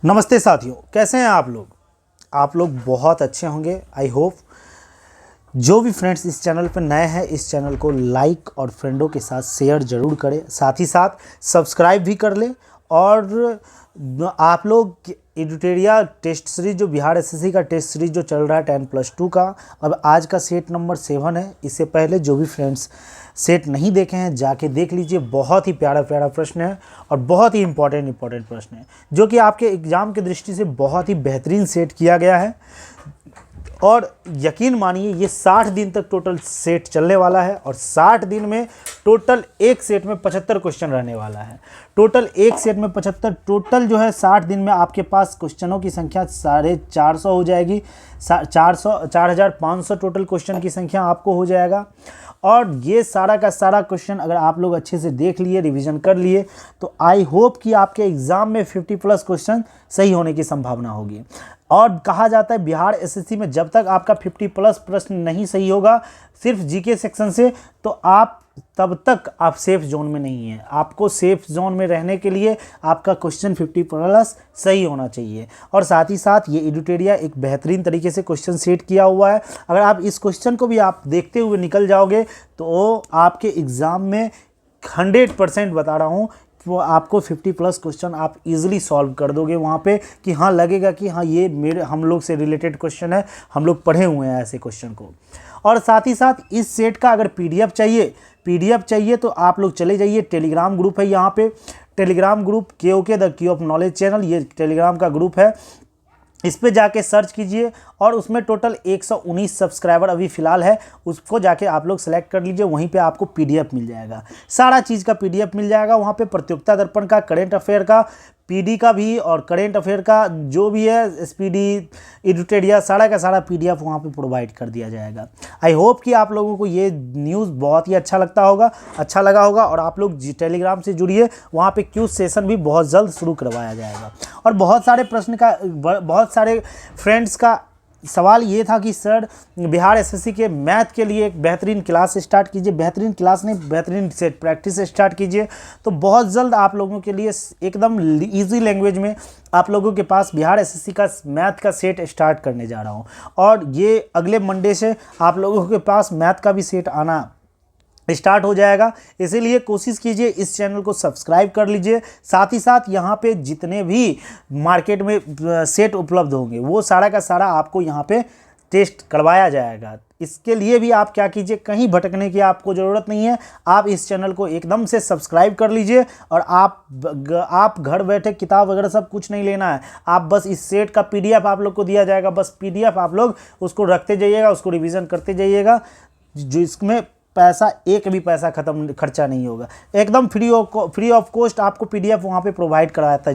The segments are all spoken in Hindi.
नमस्ते साथियों, कैसे हैं आप लोग बहुत अच्छे होंगे। आई होप जो भी फ्रेंड्स इस चैनल पर नए हैं, इस चैनल को लाइक और फ्रेंडों के साथ शेयर ज़रूर करें, साथ ही साथ सब्सक्राइब भी कर लें। और आप लोग एडिटोरिया टेस्ट सीरीज जो बिहार एसएससी का टेस्ट सीरीज जो चल रहा है 10+2 का, अब आज का सेट नंबर 7 है। इससे पहले जो भी फ्रेंड्स सेट नहीं देखे हैं जाके देख लीजिए। बहुत ही प्यारा प्यारा प्रश्न है और बहुत ही इंपॉर्टेंट प्रश्न है, जो कि आपके एग्ज़ाम की दृष्टि से बहुत ही बेहतरीन सेट किया गया है। और यकीन मानिए ये 60 दिन तक टोटल सेट चलने वाला है और 60 दिन में टोटल एक सेट में 75 क्वेश्चन रहने वाला है। टोटल एक सेट में 75, टोटल जो है 60 दिन में आपके पास क्वेश्चनों की संख्या 450 हो जाएगी। 4500 टोटल क्वेश्चन की संख्या आपको हो जाएगा। और ये सारा का सारा क्वेश्चन अगर आप लोग अच्छे से देख लिए, रिवीजन कर लिए, तो आई होप कि आपके एग्ज़ाम में 50+ क्वेश्चन सही होने की संभावना होगी। और कहा जाता है बिहार एसएससी में जब तक आपका 50+ प्रश्न नहीं सही होगा सिर्फ जीके सेक्शन से, तो आप तब तक आप सेफ जोन में नहीं हैं। आपको सेफ जोन में रहने के लिए आपका क्वेश्चन 50+ सही होना चाहिए। और साथ ही साथ ये एडिटोरिया एक बेहतरीन तरीके से क्वेश्चन सेट किया हुआ है। अगर आप इस क्वेश्चन को भी आप देखते हुए निकल जाओगे तो आपके एग्ज़ाम में 100% बता रहा हूँ, वो आपको 50+ क्वेश्चन आप इजीली सॉल्व कर दोगे वहाँ पे, कि हाँ लगेगा कि हाँ ये हम लोग से रिलेटेड क्वेश्चन है, हम लोग पढ़े हुए हैं ऐसे क्वेश्चन को। और साथ ही साथ इस सेट का अगर पीडीएफ चाहिए तो आप लोग चले जाइए, टेलीग्राम ग्रुप है यहाँ पे, Telegram group KOK the key of knowledge channel, ये टेलीग्राम का ग्रुप है। इस पे जाके सर्च कीजिए और उसमें टोटल 119 सब्सक्राइबर अभी फ़िलहाल है, उसको जाके आप लोग सेलेक्ट कर लीजिए। वहीं पे आपको पीडीएफ मिल जाएगा, सारा चीज़ का पीडीएफ मिल जाएगा वहाँ पे। प्रतियोगिता दर्पण का, करेंट अफेयर का, पीडी का भी और करेंट अफेयर का जो भी है, एसपीडी, एडिटोरिया, सारा का सारा पीडीएफ वहाँ पे प्रोवाइड कर दिया जाएगा। आई होप कि आप लोगों को ये न्यूज़ बहुत ही अच्छा लगा होगा। और आप लोग टेलीग्राम से जुड़िए, वहाँ पे क्यूज सेशन भी बहुत जल्द शुरू करवाया जाएगा। और बहुत सारे फ्रेंड्स का सवाल ये था कि सर बिहार एसएससी के मैथ के लिए एक बेहतरीन क्लास स्टार्ट कीजिए, बेहतरीन क्लास नहीं, बेहतरीन सेट प्रैक्टिस स्टार्ट कीजिए। तो बहुत जल्द आप लोगों के लिए एकदम इजी लैंग्वेज में आप लोगों के पास बिहार एसएससी का मैथ का सेट स्टार्ट करने जा रहा हूँ। और ये अगले मंडे से आप लोगों के पास मैथ का भी सेट आना स्टार्ट हो जाएगा। इसीलिए कोशिश कीजिए इस चैनल को सब्सक्राइब कर लीजिए। साथ ही साथ यहाँ पे जितने भी मार्केट में सेट उपलब्ध होंगे वो सारा का सारा आपको यहाँ पे टेस्ट करवाया जाएगा। इसके लिए भी आप क्या कीजिए, कहीं भटकने की आपको ज़रूरत नहीं है। आप इस चैनल को एकदम से सब्सक्राइब कर लीजिए और आप घर बैठे किताब वगैरह सब कुछ नहीं लेना है। आप बस इस सेट का पीडीएफ आप लोग को दिया जाएगा, बस पीडीएफ आप लोग उसको रखते जाइएगा, उसको रिविज़न करते जाइएगा, जो इसमें एक भी पैसा खर्चा नहीं होगा। एकदम फ्री ऑफ कॉस्ट आपको पीडीएफ वहाँ पे प्रोवाइड कराया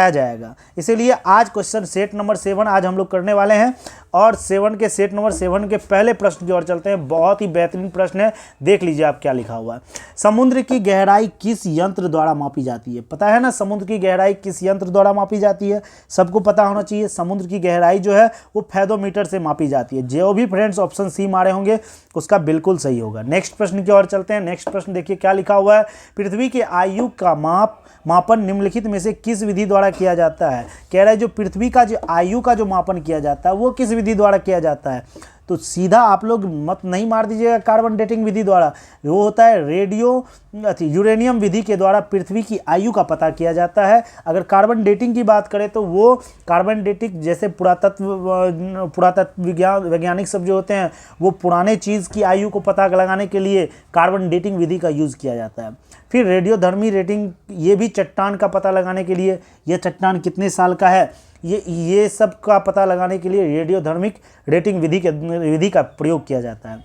जाएगा। इसीलिए आज क्वेश्चन सेट नंबर 7 आज हम लोग करने वाले हैं। और सेट नंबर 7 के पहले प्रश्न की ओर चलते हैं। बहुत ही बेहतरीन प्रश्न है, देख लीजिए आप क्या लिखा हुआ है। समुद्र की गहराई किस यंत्र द्वारा मापी जाती है? पता है ना समुद्र की गहराई किस यंत्र द्वारा मापी जाती है? सबको पता होना चाहिए। समुद्र की गहराई जो है वो फैथोमीटर से मापी जाती है। जो भी फ्रेंड्स ऑप्शन सी मारे होंगे उसका बिल्कुल सही होगा। नेक्स्ट प्रश्न की ओर चलते हैं। नेक्स्ट प्रश्न देखिए क्या लिखा हुआ है। पृथ्वी के आयु का मापन निम्नलिखित में से किस विधि द्वारा किया जाता है? कह रहा है जो पृथ्वी का जो आयु का जो मापन किया जाता है वो किस विधि द्वारा किया जाता है? तो सीधा आप लोग मत नहीं मार दीजिएगा कार्बन डेटिंग विधि द्वारा। वो होता है यूरेनियम विधि के द्वारा पृथ्वी की आयु का पता किया जाता है। अगर कार्बन डेटिंग की बात करें तो वो कार्बन डेटिंग जैसे पुरातत्व वैज्ञानिक सब जो होते हैं वो पुराने चीज़ की आयु को पता लगाने के लिए कार्बन डेटिंग विधि का यूज़ किया जाता है। फिर रेडियोधर्मी रेटिंग, ये भी चट्टान का पता लगाने के लिए, ये चट्टान कितने साल का है, ये सब का पता लगाने के लिए रेडियोधर्मिक रेटिंग विधि का प्रयोग किया जाता है।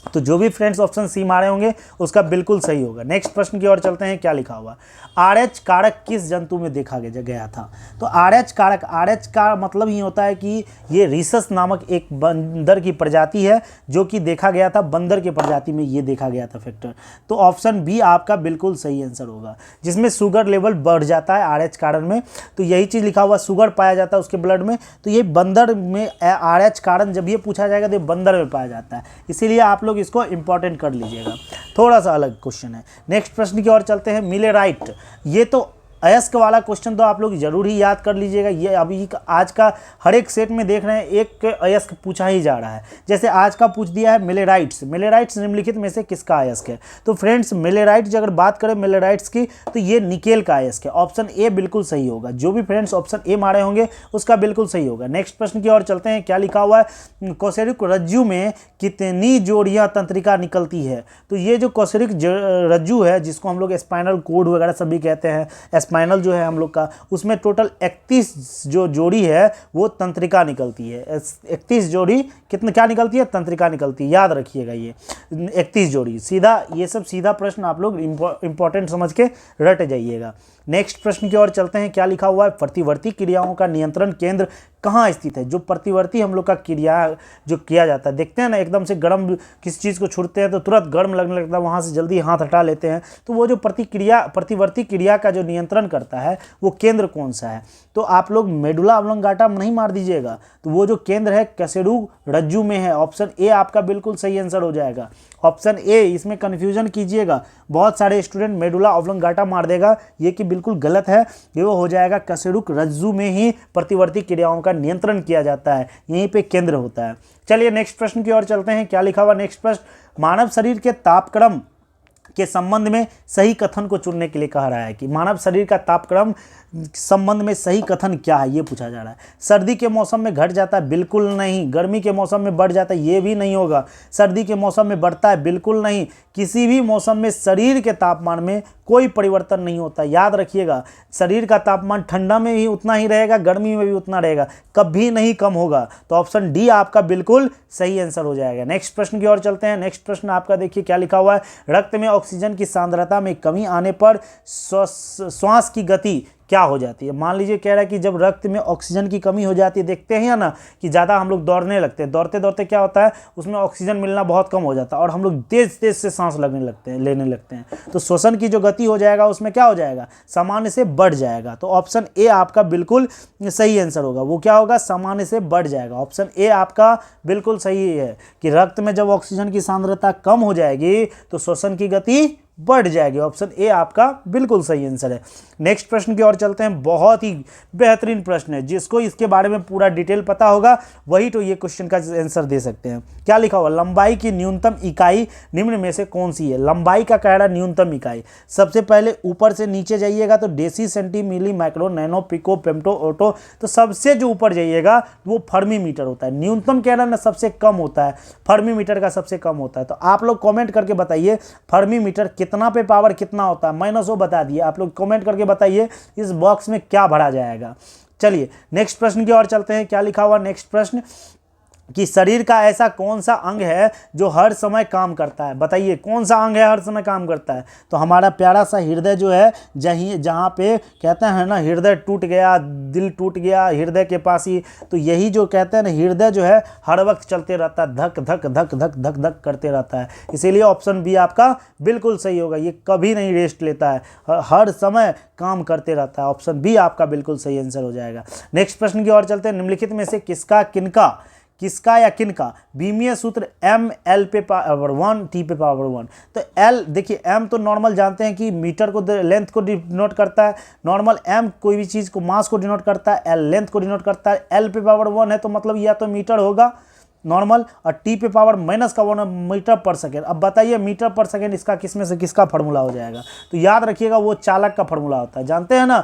तो जो भी फ्रेंड्स ऑप्शन सी मारे होंगे उसका बिल्कुल सही होगा। नेक्स्ट प्रश्न की ओर चलते हैं। क्या लिखा हुआ? RH कारक किस जंतु में देखा गया था? तो RH कारक, RH का मतलब ही होता है कि ये रीसस नामक एक बंदर की प्रजाति है जो कि देखा गया था, बंदर की प्रजाति में ये देखा गया था फैक्टर। तो ऑप्शन बी आपका बिल्कुल सही आंसर होगा, जिसमें शुगर लेवल बढ़ जाता है RH कारण में। तो यही चीज़ लिखा हुआ, शुगर पाया जाता है उसके ब्लड में। तो ये बंदर में RH कारण जब ये पूछा जाएगा तो ये बंदर में पाया जाता है। इसीलिए आप लोग इसको इंपॉर्टेंट कर लीजिएगा, थोड़ा सा अलग क्वेश्चन है। नेक्स्ट प्रश्न की ओर चलते हैं। मिलेराइट, ये तो अयस्क वाला क्वेश्चन तो आप लोग जरूर ही याद कर लीजिएगा। ये अभी आज का हर एक सेट में देख रहे हैं एक अयस्क पूछा ही जा रहा है। जैसे आज का पूछ दिया है मिलेराइट्स, मिलेराइट्स निम्नलिखित में से किसका अयस्क है? तो फ्रेंड्स मिलेराइट्स अगर बात करें मिलेराइट्स की तो ये निकेल का अयस्क है। ऑप्शन ए बिल्कुल सही होगा। जो भी फ्रेंड्स ऑप्शन ए मारे होंगे उसका बिल्कुल सही होगा। नेक्स्ट प्रश्न की ओर चलते हैं। क्या लिखा हुआ है? कौशेरुक रज्जु में कितनी जोड़ियां तंत्रिका निकलती है? तो ये जो कौशेरुक रज्जु है जिसको हम लोग स्पाइनल कोड वगैरह सभी कहते हैं, स्पाइनल जो है हम लोग का, उसमें टोटल 31 जो जोड़ी है वो तंत्रिका निकलती है। 31 जोड़ी कितने क्या निकलती है? तंत्रिका निकलती है। याद रखिएगा ये 31 जोड़ी। सीधा ये सब सीधा प्रश्न आप लोग इंपॉर्टेंट समझ के रट जाइएगा। नेक्स्ट प्रश्न की ओर चलते हैं। क्या लिखा हुआ है? प्रतिवर्ती क्रियाओं का नियंत्रण केंद्र कहाँ स्थित है? जो प्रतिवर्ती हम लोग का क्रिया जो किया जाता है, देखते हैं ना एकदम से गर्म किसी चीज़ को छूटते हैं तो तुरंत गर्म लगने लगता है, वहाँ से जल्दी हाथ हटा लेते हैं। तो वो जो प्रतिवर्ती क्रिया का जो नियंत्रण करता है वो केंद्र कौन सा है? तो आप लोग मेडुला ऑब्लोंगाटा नहीं मार दीजिएगा। तो वो जो केंद्र है कशेरुक रज्जु में है। ऑप्शन ए आपका बिल्कुल सही आंसर हो जाएगा। ऑप्शन ए, इसमें कन्फ्यूजन कीजिएगा। बहुत सारे स्टूडेंट मेडुला ऑब्लोंगाटा मार देगा, ये कि बिल्कुल गलत है। ये वो हो जाएगा कशेरुक रज्जु में ही प्रतिवर्ती क्रियाओं का नियंत्रण किया जाता है, यहीं पे केंद्र होता है। चलिए नेक्स्ट प्रश्न की ओर चलते हैं। क्या लिखा हुआ नेक्स्ट प्रश्न? मानव शरीर के तापक्रम के संबंध में सही कथन को चुनने के लिए कहा रहा है कि मानव शरीर का तापक्रम संबंध में सही कथन क्या है, ये पूछा जा रहा है। सर्दी के मौसम में घट जाता है? बिल्कुल नहीं। गर्मी के मौसम में बढ़ जाता है? ये भी नहीं होगा। सर्दी के मौसम में बढ़ता है? बिल्कुल नहीं। किसी भी मौसम में शरीर के तापमान में कोई परिवर्तन नहीं होता। याद रखिएगा, शरीर का तापमान ठंडा में भी उतना ही रहेगा, गर्मी में भी उतना रहेगा, कभी नहीं कम होगा। तो ऑप्शन डी आपका बिल्कुल सही आंसर हो जाएगा। नेक्स्ट प्रश्न की ओर चलते हैं। नेक्स्ट प्रश्न आपका देखिए क्या लिखा हुआ है? रक्त में ऑक्सीजन की सांद्रता में कमी आने पर श्वास की गति क्या हो जाती है? मान लीजिए कह रहा है कि जब रक्त में ऑक्सीजन की कमी हो जाती है, देखते हैं ना कि ज़्यादा हम लोग दौड़ने लगते हैं, दौड़ते दौड़ते क्या होता है उसमें ऑक्सीजन मिलना बहुत कम हो जाता है और हम लोग तेज तेज से सांस लेने लगते हैं। तो श्वसन की जो गति हो जाएगा उसमें क्या हो जाएगा? सामान्य से बढ़ जाएगा। तो ऑप्शन ए आपका बिल्कुल सही आंसर होगा। वो क्या होगा? सामान्य से बढ़ जाएगा। ऑप्शन ए आपका बिल्कुल सही है कि रक्त में जब ऑक्सीजन की सांद्रता कम हो जाएगी तो श्वसन की गति बढ़ जाएगी। ऑप्शन ए आपका बिल्कुल सही आंसर है। नेक्स्ट प्रश्न की ओर चलते हैं। बहुत ही बेहतरीन प्रश्न है, जिसको इसके बारे में पूरा डिटेल पता होगा वही तो ये क्वेश्चन का आंसर दे सकते हैं। क्या लिखा हुआ? लंबाई की न्यूनतम इकाई निम्न में से कौन सी है? लंबाई का कह रहा है न्यूनतम इकाई। सबसे पहले ऊपर से नीचे जाइएगा तो deci, centi, milli, micro, nano, pico, femto, atto. तो सबसे जो ऊपर जाइएगा वो फर्मी मीटर होता है। न्यूनतम कह रहा है ना, सबसे कम होता है, फर्मी मीटर का सबसे कम होता है। तो आप लोग कॉमेंट करके बताइए फर्मी मीटर कितना पे पावर कितना होता है, माइनस वो बता दिए। आप लोग कमेंट करके बताइए इस बॉक्स में क्या भरा जाएगा। चलिए नेक्स्ट प्रश्न की ओर चलते हैं। क्या लिखा हुआ नेक्स्ट प्रश्न? कि शरीर का ऐसा कौन सा अंग है जो हर समय काम करता है? बताइए कौन सा अंग है हर समय काम करता है? तो हमारा प्यारा सा हृदय जो है, जहाँ पे कहते हैं ना हृदय टूट गया, दिल टूट गया हृदय के पास ही, तो यही जो कहते हैं ना हृदय जो है हर वक्त चलते रहता है, धक धक धक धक धक धक करते रहता है। इसीलिए ऑप्शन बी आपका बिल्कुल सही होगा। ये कभी नहीं रेस्ट लेता है, हर समय काम करते रहता है। ऑप्शन बी आपका बिल्कुल सही आंसर हो जाएगा। नेक्स्ट प्रश्न की ओर चलते हैं। निम्नलिखित में से किसका या किनका बीमीय सूत्र m l पे पावर 1 t पे पावर 1? तो l देखिए, m तो नॉर्मल जानते हैं कि मीटर को लेंथ को डिनोट करता है, नॉर्मल m कोई भी चीज़ को मास को डिनोट करता है, l लेंथ को डिनोट करता है, l पे पावर 1 है तो मतलब या तो मीटर होगा नॉर्मल, और t पे पावर माइनस का 1 मीटर पर सेकेंड। अब बताइए मीटर पर सेकेंड इसका किस में से किसका फार्मूला हो जाएगा? तो याद रखिएगा वो चालक का फार्मूला होता है। जानते हैं ना,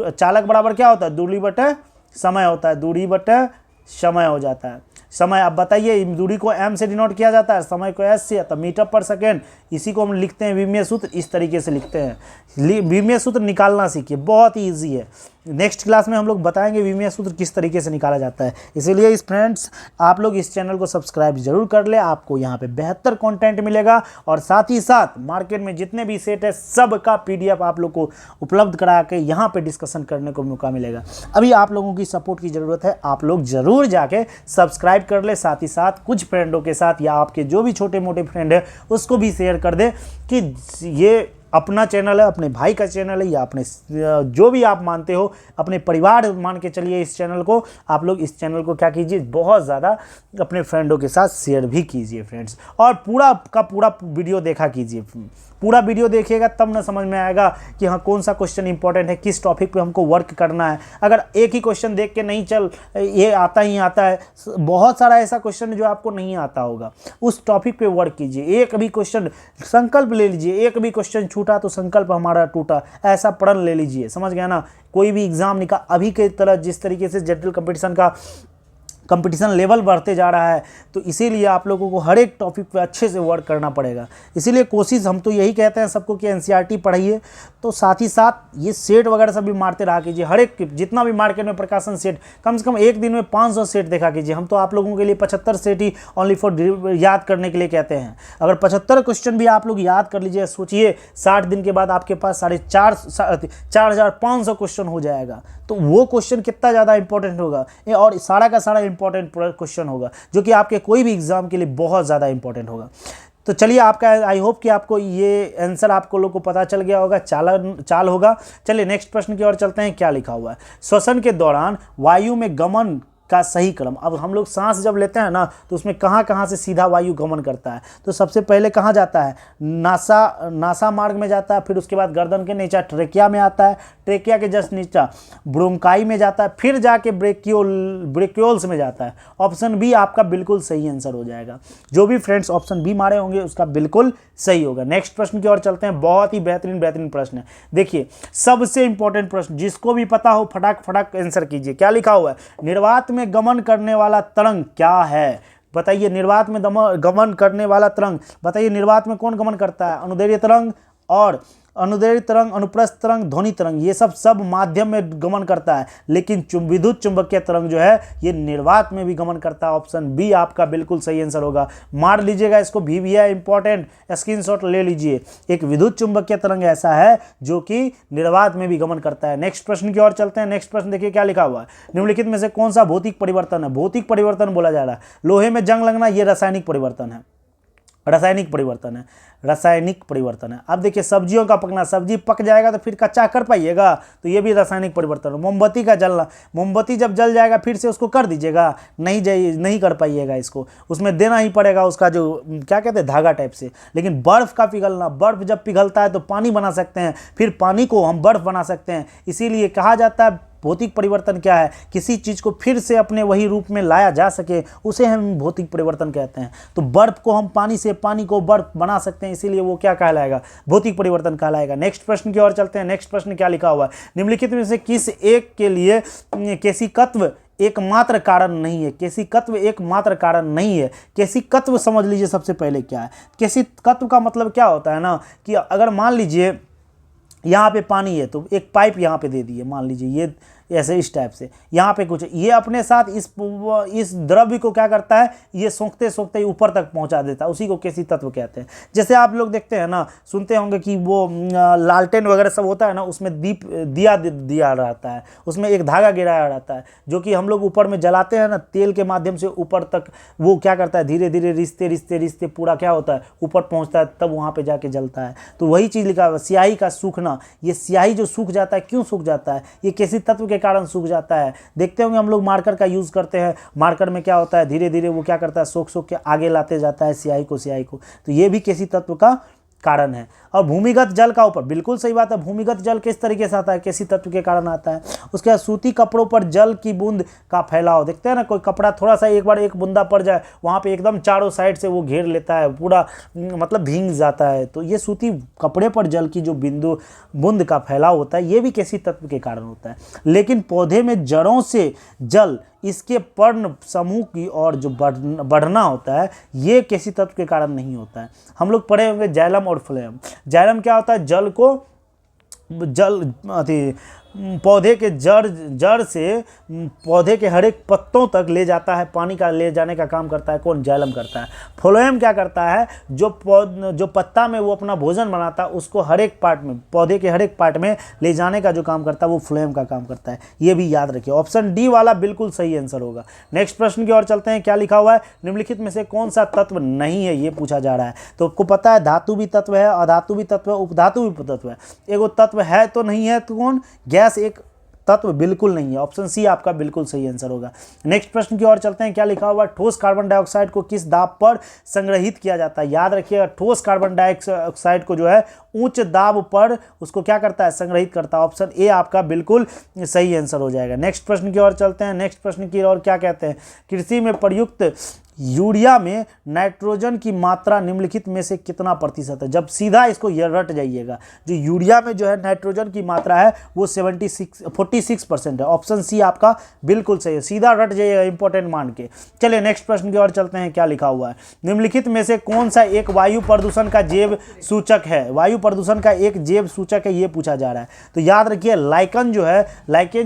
चालक बराबर क्या होता है? दूरी बटे समय होता है, दूरी बटे समय हो जाता है। समय, अब बताइए दूरी को m से डिनोट किया जाता है, समय को s से, तो मीटर पर सेकेंड। इसी को हम लिखते हैं विमीय सूत्र, इस तरीके से लिखते हैं। विमीय सूत्र निकालना सीखिए, बहुत ही ईजी है। नेक्स्ट क्लास में हम लोग बताएंगे विमीय सूत्र किस तरीके से निकाला जाता है। इसीलिए इस फ्रेंड्स आप लोग इस चैनल को सब्सक्राइब जरूर कर ले, आपको यहाँ पे बेहतर कंटेंट मिलेगा और साथ ही साथ मार्केट में जितने भी सेट है सब का PDF आप लोग को उपलब्ध करा के यहाँ पे डिस्कशन करने को मौका मिलेगा। अभी आप लोगों की सपोर्ट की ज़रूरत है, आप लोग ज़रूर जाके सब्सक्राइब कर ले, साथ ही साथ कुछ फ्रेंडों के साथ या आपके जो भी छोटे मोटे फ्रेंड है उसको भी शेयर कर दे कि ये अपना चैनल है, अपने भाई का चैनल है, या अपने जो भी आप मानते हो अपने परिवार मान के चलिए इस चैनल को। आप लोग इस चैनल को क्या कीजिए, बहुत ज़्यादा अपने फ्रेंडों के साथ शेयर भी कीजिए फ्रेंड्स, और पूरा का पूरा वीडियो देखा कीजिए, पूरा वीडियो देखिएगा तब ना समझ में आएगा कि हाँ कौन सा क्वेश्चन इंपॉर्टेंट है, किस टॉपिक पे हमको वर्क करना है। अगर एक ही क्वेश्चन देख के नहीं चल ये आता ही आता है, बहुत सारा ऐसा क्वेश्चन है जो आपको नहीं आता होगा, उस टॉपिक पे वर्क कीजिए। एक भी क्वेश्चन संकल्प ले लीजिए, एक भी क्वेश्चन छूटा तो संकल्प हमारा टूटा, ऐसा प्रण ले लीजिए, समझ गया ना। कोई भी एग्जाम निकाल, अभी के तरह जिस तरीके से जनरल कंपटीशन लेवल बढ़ते जा रहा है, तो इसीलिए आप लोगों को हर एक टॉपिक पे अच्छे से वर्क करना पड़ेगा। इसीलिए कोशिश हम तो यही कहते हैं सबको कि एनसीईआरटी पढ़िए, तो साथ ही साथ ये सेट वगैरह सब भी मारते रहा कीजिए। हर एक जितना भी मार्केट में प्रकाशन सेट, कम से कम एक दिन में 500 सेट देखा कीजिए। हम तो आप लोगों के लिए 75 सेट ही ओनली फॉर याद करने के लिए कहते हैं। अगर 75 क्वेश्चन भी आप लोग याद कर लीजिए, सोचिए 60 दिन के बाद आपके पास 4,500 क्वेश्चन हो जाएगा, तो वो क्वेश्चन कितना ज़्यादा इंपॉर्टेंट होगा, और सारा का सारा इंपॉर्टेंट क्वेश्चन होगा जो कि आपके कोई भी एग्जाम के लिए बहुत ज़्यादा इंपॉर्टेंट होगा। तो चलिए, आपका आई होप कि आपको ये आंसर आपको लोग को पता चल गया होगा, चाल होगा। चलिए नेक्स्ट प्रश्न की ओर चलते हैं। क्या लिखा हुआ है? श्वसन के दौरान वायु में गमन का सही क्रम। अब हम लोग सांस जब लेते हैं ना, तो उसमें कहाँ कहाँ से सीधा वायु गमन करता है? तो सबसे पहले कहाँ जाता है? नासा मार्ग में जाता है, फिर उसके बाद गर्दन के नीचे ट्रेकिया में आता है, ट्रेकिया के जस्ट नीचे ब्रोंकाई में जाता है, फिर जाके ब्रेकियोल्स में जाता है। ऑप्शन बी आपका बिल्कुल सही आंसर हो जाएगा। जो भी फ्रेंड्स ऑप्शन बी मारे होंगे उसका बिल्कुल सही होगा। नेक्स्ट प्रश्न की ओर चलते हैं। बहुत ही बेहतरीन प्रश्न है। देखिए, सबसे इंपॉर्टेंट प्रश्न, जिसको भी पता हो फटाक आंसर कीजिए। क्या लिखा हुआ है? निर्वात में गमन करने वाला तरंग क्या है? बताइए, निर्वात में गमन करने वाला तरंग, बताइए निर्वात में कौन गमन करता है? अनुदैर्ध्य तरंग, और अनुदैर्ध्य तरंग, अनुप्रस्थ तरंग, ध्वनि तरंग, ये सब माध्यम में गमन करता है, लेकिन विद्युत चुंबकीय तरंग जो है ये निर्वात में भी गमन करता है। ऑप्शन बी आपका बिल्कुल सही आंसर होगा। मार लीजिएगा इसको, भी है इंपॉर्टेंट, स्क्रीनशॉट ले लीजिए। एक विद्युत चुंबकीय तरंग ऐसा है जो कि निर्वात में भी गमन करता है। नेक्स्ट प्रश्न की ओर चलते हैं। नेक्स्ट प्रश्न देखिए क्या लिखा हुआ है। निम्नलिखित में से कौन सा भौतिक परिवर्तन है? भौतिक परिवर्तन बोला जा रहा है, लोहे में जंग लगना, ये रासायनिक परिवर्तन है। रासायनिक परिवर्तन है। अब देखिए, सब्जियों का पकना, सब्जी पक जाएगा तो फिर कच्चा कर पाइएगा, तो ये भी रासायनिक परिवर्तन है। मोमबत्ती का जलना, मोमबत्ती जब जल जाएगा फिर से उसको कर दीजिएगा, नहीं कर पाइएगा, इसको उसमें देना ही पड़ेगा उसका जो क्या कहते हैं धागा टाइप से। लेकिन बर्फ़ का पिघलना, बर्फ़ जब पिघलता है तो पानी बना सकते हैं, फिर पानी को हम बर्फ़ बना सकते हैं। इसीलिए कहा जाता है भौतिक परिवर्तन क्या है? किसी चीज़ को फिर से अपने वही रूप में लाया जा सके, उसे हम भौतिक परिवर्तन कहते हैं। तो बर्फ को हम पानी से, पानी को बर्फ बना सकते हैं, इसीलिए वो क्या कहलाएगा? भौतिक परिवर्तन कहलाएगा। नेक्स्ट प्रश्न की ओर चलते हैं। नेक्स्ट प्रश्न क्या लिखा हुआ है? निम्नलिखित में से किस एक के लिए केशिकत्व एकमात्र कारण नहीं है? केशिकत्व एकमात्र कारण नहीं है। केशिकत्व समझ लीजिए सबसे पहले क्या है। केशिकत्व का मतलब क्या होता है ना, कि अगर मान लीजिए यहाँ पे पानी है तो एक पाइप यहाँ पे दे दिए, मान लीजिए ये ऐसे इस टाइप से, यहाँ पे कुछ, ये अपने साथ इस द्रव्य को क्या करता है, ये सोखते सोखते ऊपर तक पहुँचा देता है, उसी को केशी तत्व कहते हैं। जैसे आप लोग देखते हैं ना, सुनते होंगे कि वो लालटेन वगैरह सब होता है ना, उसमें दिया रहता है, उसमें एक धागा गिराया रहता है, जो कि हम लोग ऊपर में जलाते हैं ना, तेल के माध्यम से ऊपर तक वो क्या करता है, धीरे धीरे रिश्ते पूरा क्या होता है, ऊपर पहुँचता है, तब वहाँ पर जाके जलता है। तो वही चीज़ लिखा हुआ, स्याही का सूखना, ये स्याही जो सूख जाता है, क्यों सूख जाता है? ये केशी तत्व के कारण सूख जाता है। देखते होंगे हम लोग मार्कर का यूज़ करते हैं, मार्कर में क्या होता है, धीरे धीरे वो क्या करता है, सोख के आगे लाते जाता है स्याही को। तो ये भी केशी तत्व का कारण है। और भूमिगत जल का ऊपर, बिल्कुल सही बात है। भूमिगत जल किस तरीके से आता है? केशी तत्व के कारण आता है। उसके बाद सूती कपड़ों पर जल की बूंद का फैलाव, देखते हैं ना, कोई कपड़ा थोड़ा सा एक बार एक बूंदा पड़ जाए, वहाँ पे एकदम चारों साइड से वो घेर लेता है, पूरा मतलब भींग जाता है। तो ये सूती कपड़े पर जल की जो बूंद का फैलाव होता है, ये भी केशी तत्व के कारण होता है। लेकिन पौधे में जड़ों से जल, इसके पर्ण समूह की और जो बढ़ना होता है, ये केशी तत्व के कारण नहीं होता है। हम लोग पढ़े होंगे जाइलम और फ्लोएम। जाइलम क्या होता है? पौधे के जड़ से पौधे के हर एक पत्तों तक ले जाता है, पानी का ले जाने का काम करता है कौन? जाइलम करता है। फ्लोएम क्या करता है? जो पत्ता में वो अपना भोजन बनाता है, उसको हर एक पार्ट में, पौधे के हर एक पार्ट में ले जाने का जो काम करता है, वो फ्लोएम का काम करता है। ये भी याद रखिए। ऑप्शन डी वाला बिल्कुल सही आंसर होगा। नेक्स्ट प्रश्न की ओर चलते हैं। क्या लिखा हुआ है? निम्नलिखित में से कौन सा तत्व नहीं है, ये पूछा जा रहा है। तो आपको पता है, धातु भी तत्व है, अधातु भी तत्व है, उपधातु भी तत्व है। एगो तत्व है तो नहीं है, तो कौन? गैस एक तत्व बिल्कुल नहीं है। ऑप्शन सी आपका बिल्कुल सही आंसर होगा। नेक्स्ट प्रश्न की ओर चलते हैं। क्या लिखा हुआ, ठोस कार्बन डाइऑक्साइड को किस दाब पर संग्रहित किया जाता है? याद रखिएगा, ठोस कार्बन डाइऑक्साइड को जो है उच्च दाब पर उसको क्या करता है, संग्रहित करता है। ऑप्शन ए आपका बिल्कुल सही आंसर हो जाएगा। नेक्स्ट प्रश्न की ओर चलते हैं। नेक्स्ट प्रश्न की ओर क्या कहते हैं, कृषि में प्रयुक्त यूरिया में नाइट्रोजन की मात्रा निम्नलिखित में से कितना प्रतिशत है? जब सीधा इसको ये रट जाइएगा, जो यूरिया में जो है नाइट्रोजन की मात्रा है वो 46% है। ऑप्शन सी आपका बिल्कुल सही है, सीधा रट जाइएगा इंपॉर्टेंट मान के। चलिए नेक्स्ट प्रश्न की ओर चलते हैं। क्या लिखा हुआ है, निम्नलिखित में से कौन सा एक वायु प्रदूषण का जैव सूचक है? वायु प्रदूषण का एक जैव सूचक है, ये पूछा जा रहा है। तो याद रखिए लाइकेन जो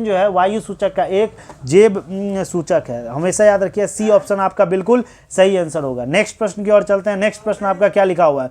है वायु सूचक का एक जैव सूचक है, हमेशा याद रखिए। सी ऑप्शन आपका बिल्कुल सही आंसर होगा। नेक्स्ट प्रश्न की ओर चलते हैं। नेक्स्ट प्रश्न आपका क्या लिखा हुआ है,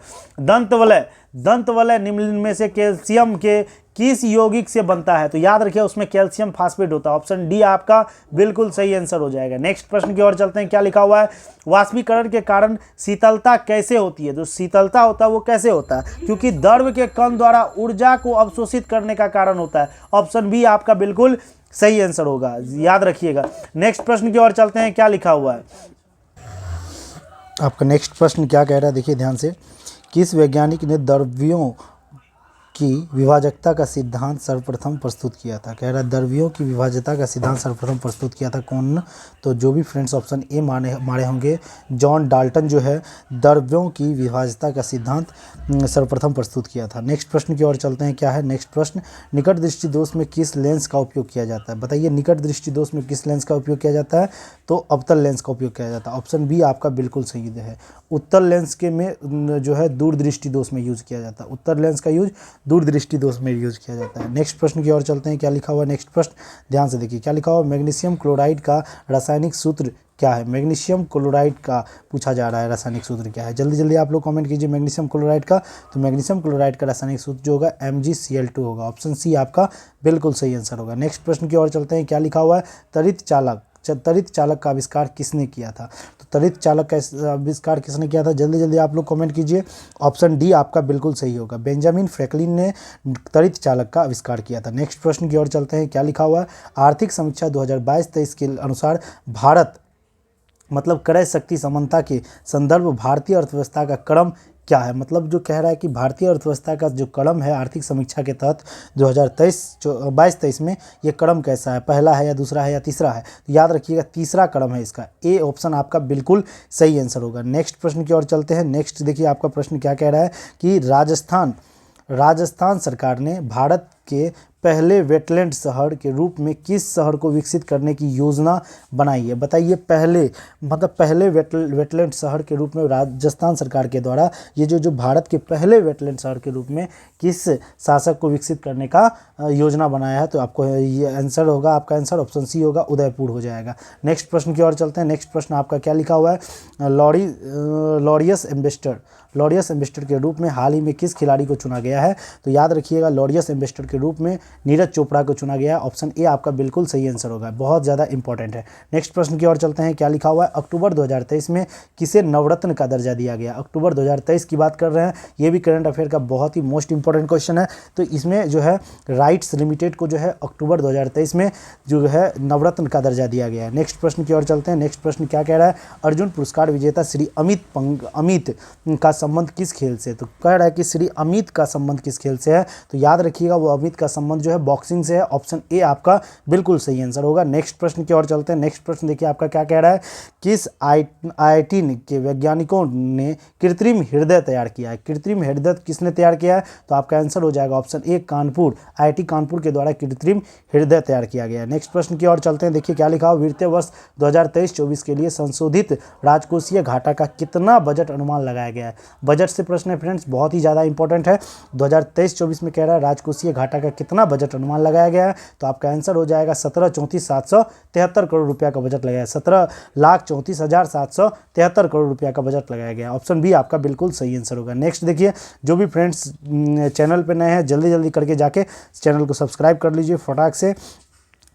दंतवलय निम्न में से कैल्शियम के किस यौगिक से बनता है? तो याद रखिए उसमें कैल्शियम फास्फेट होता है। ऑप्शन डी आपका बिल्कुल सही आंसर हो जाएगा। नेक्स्ट प्रश्न की ओर चलते हैं। क्या लिखा हुआ है, वाष्पीकरण के कारण शीतलता कैसे होती है? जो शीतलता होता है वो कैसे होता है? क्योंकि द्रव के कण द्वारा ऊर्जा को अवशोषित करने का कारण होता है। ऑप्शन बी आपका बिल्कुल सही आंसर होगा, याद रखिएगा। नेक्स्ट प्रश्न की ओर चलते हैं। क्या लिखा हुआ है आपका, नेक्स्ट प्रश्न क्या कह रहा है, देखिए ध्यान से। किस वैज्ञानिक ने द्रव्यों की विभाजकता का सिद्धांत सर्वप्रथम प्रस्तुत किया था? कह रहा है द्रव्यों की विभाज्यता का सिद्धांत सर्वप्रथम प्रस्तुत किया था कौन? तो जो भी फ्रेंड्स ऑप्शन ए मारे होंगे, जॉन डाल्टन जो है द्रव्यों की विभाज्यता का सिद्धांत सर्वप्रथम प्रस्तुत किया था। नेक्स्ट प्रश्न की ओर चलते हैं। क्या है नेक्स्ट प्रश्न, निकट दृष्टि दोष में किस लेंस का उपयोग किया जाता है? बताइए निकट दृष्टि दोष में किस लेंस का उपयोग किया जाता है? तो अवतल लेंस का उपयोग किया जाता है। ऑप्शन बी आपका बिल्कुल सही है। उत्तल लेंस के में जो है दूरदृष्टि दोष में यूज किया जाता है। उत्तर लेंस का यूज दूरदृष्टि दोष में यूज किया जाता है। नेक्स्ट प्रश्न की ओर चलते हैं। क्या लिखा हुआ है नेक्स्ट प्रश्न, ध्यान से देखिए। क्या लिखा हुआ, मैग्नीशियम क्लोराइड का रासायनिक सूत्र क्या है? मैग्नीशियम क्लोराइड का पूछा जा रहा है, रासायनिक सूत्र क्या है? जल्दी जल्दी आप लोग कमेंट कीजिए मैग्नीशियम क्लोराइड का। तो मैग्नीशियम क्लोराइड का रासायनिक सूत्र जो होगा MgCl2 होगा। ऑप्शन सी आपका बिल्कुल सही आंसर होगा। नेक्स्ट प्रश्न की ओर चलते हैं। क्या लिखा हुआ है, तड़ित चालक का आविष्कार किसने किया था? तो तड़ित चालक का आविष्कार किसने किया था? जल्दी जल्दी आप लोग कमेंट कीजिए। ऑप्शन डी आपका बिल्कुल सही होगा, बेंजामिन फ्रैंकलिन ने तड़ित चालक का आविष्कार किया था। नेक्स्ट प्रश्न की ओर चलते हैं। क्या लिखा हुआ है, आर्थिक समीक्षा 2022-23 के अनुसार भारत मतलब क्रय शक्ति समानता के संदर्भ भारतीय अर्थव्यवस्था का क्रम क्या है? मतलब जो कह रहा है कि भारतीय अर्थव्यवस्था का जो क्रम है आर्थिक समीक्षा के तहत 2022-23 में ये क्रम कैसा है? पहला है या दूसरा है या तीसरा है? तो याद रखिएगा तीसरा क्रम है इसका। ए ऑप्शन आपका बिल्कुल सही आंसर होगा। नेक्स्ट प्रश्न की ओर चलते हैं। नेक्स्ट देखिए आपका प्रश्न क्या कह रहा है कि राजस्थान सरकार ने भारत के पहले वेटलैंड शहर के रूप में किस शहर को विकसित करने की योजना बनाई है? बताइए पहले वेटलैंड शहर के रूप में राजस्थान सरकार के द्वारा ये जो भारत के पहले वेटलैंड शहर के रूप में किस शासक को विकसित करने का योजना बनाया है? तो आपको ये आंसर होगा, आपका आंसर ऑप्शन सी होगा, उदयपुर हो जाएगा। नेक्स्ट प्रश्न की ओर चलते हैं। नेक्स्ट प्रश्न आपका क्या लिखा हुआ है, लॉरियस एम्बेसडर के रूप में हाल ही में किस खिलाड़ी को चुना गया है? तो याद रखिएगा लॉरियस एम्बेसडर के रूप में नीरज चोपड़ा को चुना गया है। ऑप्शन ए आपका बिल्कुल सही आंसर होगा, बहुत ज़्यादा इंपॉर्टेंट है। नेक्स्ट प्रश्न की ओर चलते हैं। क्या लिखा हुआ है, अक्टूबर 2023 में किसे नवरत्न का दर्जा दिया गया? अक्टूबर 2023 की बात कर रहे हैं, ये भी करंट अफेयर का बहुत ही मोस्ट इंपॉर्टेंट क्वेश्चन है। तो इसमें जो है राइट्स लिमिटेड को जो है अक्टूबर 2023 में जो है नवरत्न का दर्जा दिया गया है। नेक्स्ट प्रश्न की ओर चलते हैं। नेक्स्ट प्रश्न क्या कह रहा है, अर्जुन पुरस्कार विजेता श्री अमित का संबंध किस खेल से? तो कह रहा है कि श्री अमित का संबंध किस खेल से है? तो याद रखिएगा वो अमित का संबंध जो है बॉक्सिंग से है। ऑप्शन ए आपका बिल्कुल सही आंसर होगा। नेक्स्ट प्रश्न की ओर चलते हैं। नेक्स्ट प्रश्न देखिए आपका क्या कह रहा है, किस IIT के वैज्ञानिकों ने कृत्रिम हृदय तैयार किया है? कृत्रिम हृदय किसने तैयार किया है? तो आपका आंसर हो जाएगा option A Kanpur, IIT Kanpur के द्वारा कृत्रिम हृदय तैयार किया गया है। नेक्स्ट प्रश्न की ओर चलते हैं। देखिए क्या लिखा हो, वित्तीय वर्ष 2023-24 के लिए संशोधित राजकोषीय घाटा का कितना बजट अनुमान लगाया गया है? बजट से प्रश्न है फ्रेंड्स, बहुत ही ज़्यादा इंपॉर्टेंट है। 2023-24 में कह रहा है राजकोषीय घाटा का कितना बजट अनुमान लगाया गया है? तो आपका आंसर हो जाएगा 17,34,773 करोड़ रुपया का बजट लगाया है। 17,34,773 करोड़ रुपया का बजट लगाया गया है। ऑप्शन बी आपका बिल्कुल सही आंसर होगा। नेक्स्ट देखिए, जो भी फ्रेंड्स चैनल पे नए हैं जल्दी जल्दी करके जाके चैनल को सब्सक्राइब कर लीजिए फटाक से।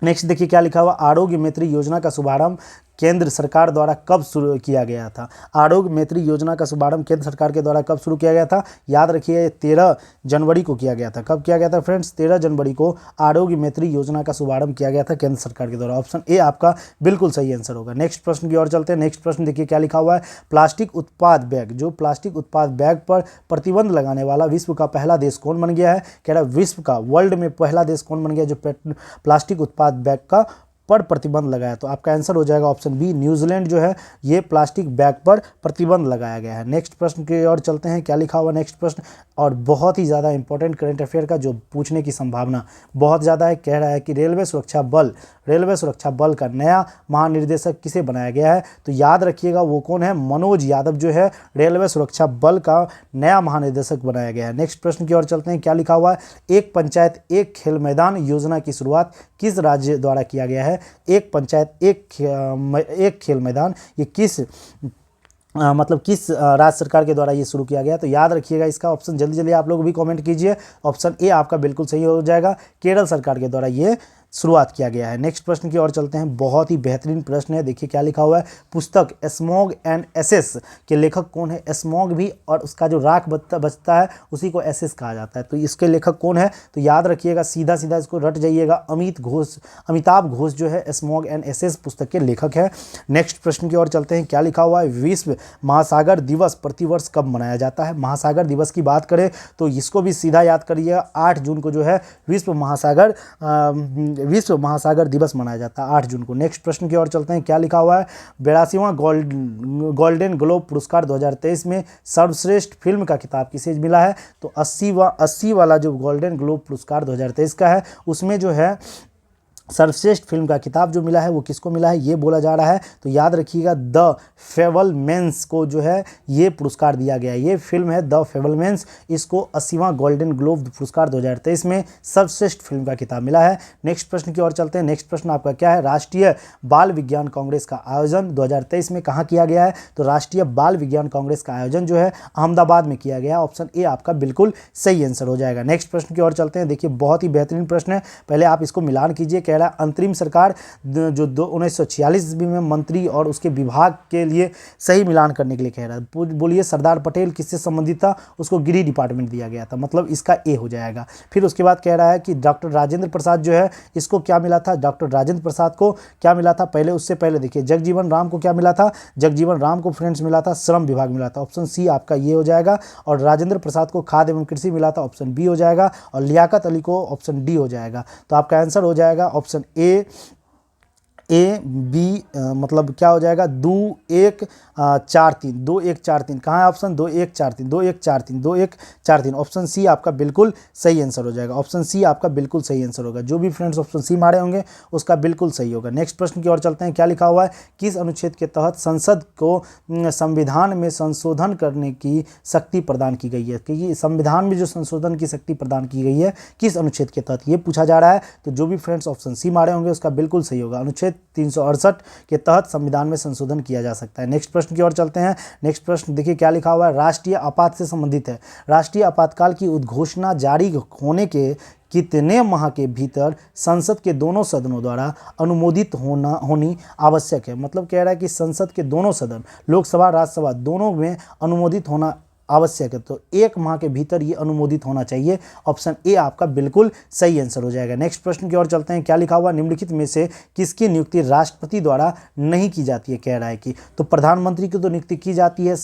नेक्स्ट देखिए क्या लिखा हुआ, आरोग्य मित्र योजना का शुभारंभ केंद्र सरकार द्वारा कब शुरू किया गया था? आरोग्य मैत्री योजना का शुभारंभ केंद्र सरकार के द्वारा कब शुरू किया गया था? याद रखिए 13 जनवरी को किया गया था। कब किया गया था फ्रेंड्स? 13 जनवरी को आरोग्य मैत्री योजना का शुभारंभ किया गया था केंद्र सरकार के द्वारा। ऑप्शन ए आपका बिल्कुल सही आंसर होगा। नेक्स्ट प्रश्न की ओर चलते हैं। नेक्स्ट प्रश्न देखिए क्या लिखा हुआ है। प्लास्टिक उत्पाद बैग, जो प्लास्टिक उत्पाद बैग पर प्रतिबंध लगाने वाला विश्व का पहला देश कौन बन गया है? कह रहा है विश्व का, वर्ल्ड में पहला देश कौन बन गया जो प्लास्टिक उत्पाद बैग का पर प्रतिबंध लगाया? तो आपका आंसर हो जाएगा ऑप्शन बी, न्यूजीलैंड जो है ये प्लास्टिक बैग पर प्रतिबंध लगाया गया है। नेक्स्ट प्रश्न की ओर चलते हैं। क्या लिखा हुआ नेक्स्ट प्रश्न, और बहुत ही ज़्यादा इंपॉर्टेंट करंट अफेयर का जो पूछने की संभावना बहुत ज़्यादा है। कह रहा है कि रेलवे सुरक्षा बल का नया महानिर्देशक किसे बनाया गया है? तो याद रखिएगा वो कौन है? मनोज यादव जो है रेलवे सुरक्षा बल का नया महानिर्देशक बनाया गया है। नेक्स्ट प्रश्न की ओर चलते हैं। क्या लिखा हुआ है? एक पंचायत एक खेल मैदान योजना की शुरुआत किस राज्य द्वारा किया गया है? एक पंचायत एक खेल मैदान, ये किस किस राज्य सरकार के द्वारा ये शुरू किया गया? तो याद रखिएगा इसका ऑप्शन, जल्दी जल्दी आप लोग भी कमेंट कीजिए। ऑप्शन ए आपका बिल्कुल सही हो जाएगा, केरल सरकार के द्वारा ये शुरुआत किया गया है। नेक्स्ट प्रश्न की ओर चलते हैं। बहुत ही बेहतरीन प्रश्न है, देखिए क्या लिखा हुआ है। पुस्तक स्मॉग एंड एसेस के लेखक कौन है? स्मॉग भी और उसका जो राख बचता है उसी को एसेस कहा जाता है। तो इसके लेखक कौन है? तो याद रखिएगा, सीधा सीधा इसको रट जाइएगा, अमिताभ घोष जो है स्मॉग एंड एसेस पुस्तक के लेखक है। नेक्स्ट प्रश्न की ओर चलते हैं। क्या लिखा हुआ है? विश्व महासागर दिवस प्रतिवर्ष कब मनाया जाता है? महासागर दिवस की बात करें तो इसको भी सीधा याद करिएगा, 8 जून को जो है विश्व महासागर दिवस मनाया जाता है 8 जून को। नेक्स्ट प्रश्न की ओर चलते हैं। क्या लिखा हुआ है? 82वां गोल्डन ग्लोब पुरस्कार 2023 में सर्वश्रेष्ठ फिल्म का खिताब किसे मिला है? तो 80 वाला जो गोल्डन ग्लोब पुरस्कार 2023 का है उसमें जो है सर्वश्रेष्ठ फिल्म का खिताब जो मिला है वो किसको मिला है ये बोला जा रहा है। तो याद रखिएगा द फेबलमैन्स को जो है ये पुरस्कार दिया गया है। ये फिल्म है द फेबलमैन्स, इसको 80वां गोल्डन ग्लोब पुरस्कार 2023 में सर्वश्रेष्ठ फिल्म का खिताब मिला है। नेक्स्ट प्रश्न की ओर चलते हैं। नेक्स्ट प्रश्न आपका क्या है? राष्ट्रीय बाल विज्ञान कांग्रेस का आयोजन 2023 में कहाँ किया गया है? तो राष्ट्रीय बाल विज्ञान कांग्रेस का आयोजन जो है अहमदाबाद में किया गया है। ऑप्शन ए आपका बिल्कुल सही आंसर हो जाएगा। नेक्स्ट प्रश्न की ओर चलते हैं। देखिए बहुत ही बेहतरीन प्रश्न है, पहले आप इसको मिलान कीजिए। कह रहा है अंतरिम सरकार जो 1946 ईस्वी में मंत्री और उसके विभाग के लिए सही मिलान करने के लिए कह रहा है। बोलिए सरदार पटेल किससे संबंधित था? उसको गृह डिपार्टमेंट दिया गया था, मतलब इसका ए हो जाएगा। फिर उसके बाद कह रहा है कि डॉक्टर राजेंद्र प्रसाद जो है इसको क्या मिला था? डॉक्टर राजेंद्र प्रसाद को क्या मिला था? पहले उससे पहले देखिए जगजीवन राम को क्या मिला था? जगजीवन राम को फ्रेंड्स मिला था श्रम विभाग मिला था। ऑप्शन सी आपका ये हो जाएगा। और राजेंद्र प्रसाद को खाद्य एवं कृषि मिला था, ऑप्शन बी हो जाएगा। और लियाकत अली को ऑप्शन डी हो जाएगा। तो आपका आंसर हो जाएगा ऑप्शन ए बी, मतलब क्या हो जाएगा? 2 1 4 3 2 1 4 3। कहाँ है ऑप्शन? 2 1 4 3 2 1 4 3 2 1 4 3। ऑप्शन सी आपका बिल्कुल सही आंसर हो जाएगा। ऑप्शन सी आपका बिल्कुल सही आंसर होगा। जो भी फ्रेंड्स ऑप्शन सी मारे होंगे उसका बिल्कुल सही होगा। नेक्स्ट प्रश्न की ओर चलते हैं। क्या लिखा हुआ है? किस अनुच्छेद के तहत संसद को संविधान में संशोधन करने की शक्ति प्रदान की गई है? क्योंकि संविधान में जो संशोधन की शक्ति प्रदान की गई है किस अनुच्छेद के तहत ये पूछा जा रहा है। तो जो भी फ्रेंड्स ऑप्शन सी मारे होंगे उसका बिल्कुल सही होगा। अनुच्छेद 368 के तहत संविधान में संशोधन किया जा सकता है। नेक्स्ट प्रश्न की ओर चलते हैं। नेक्स्ट प्रश्न देखिए क्या लिखा हुआ है? राष्ट्रीय आपात से संबंधित है। राष्ट्रीय आपातकाल की उद्घोषणा जारी होने के कितने माह के भीतर संसद के दोनों सदनों द्वारा अनुमोदित होनी आवश्यक है? मतलब कह रहा है कि संसद के दोनों सदन, लोकसभा राज्यसभा दोनों में अनुमोदित होना आवश्यक है। तो 1 माह के भीतर ये अनुमोदित होना चाहिए। ऑप्शन ए आपका बिल्कुल सही आंसर हो जाएगा। नेक्स्ट प्रश्न की ओर चलते हैं। क्या लिखा हुआ? निम्नलिखित में से किसकी नियुक्ति राष्ट्रपति द्वारा नहीं की जाती है? कह रहा है कि तो प्रधानमंत्री की तो नियुक्ति की जाती है,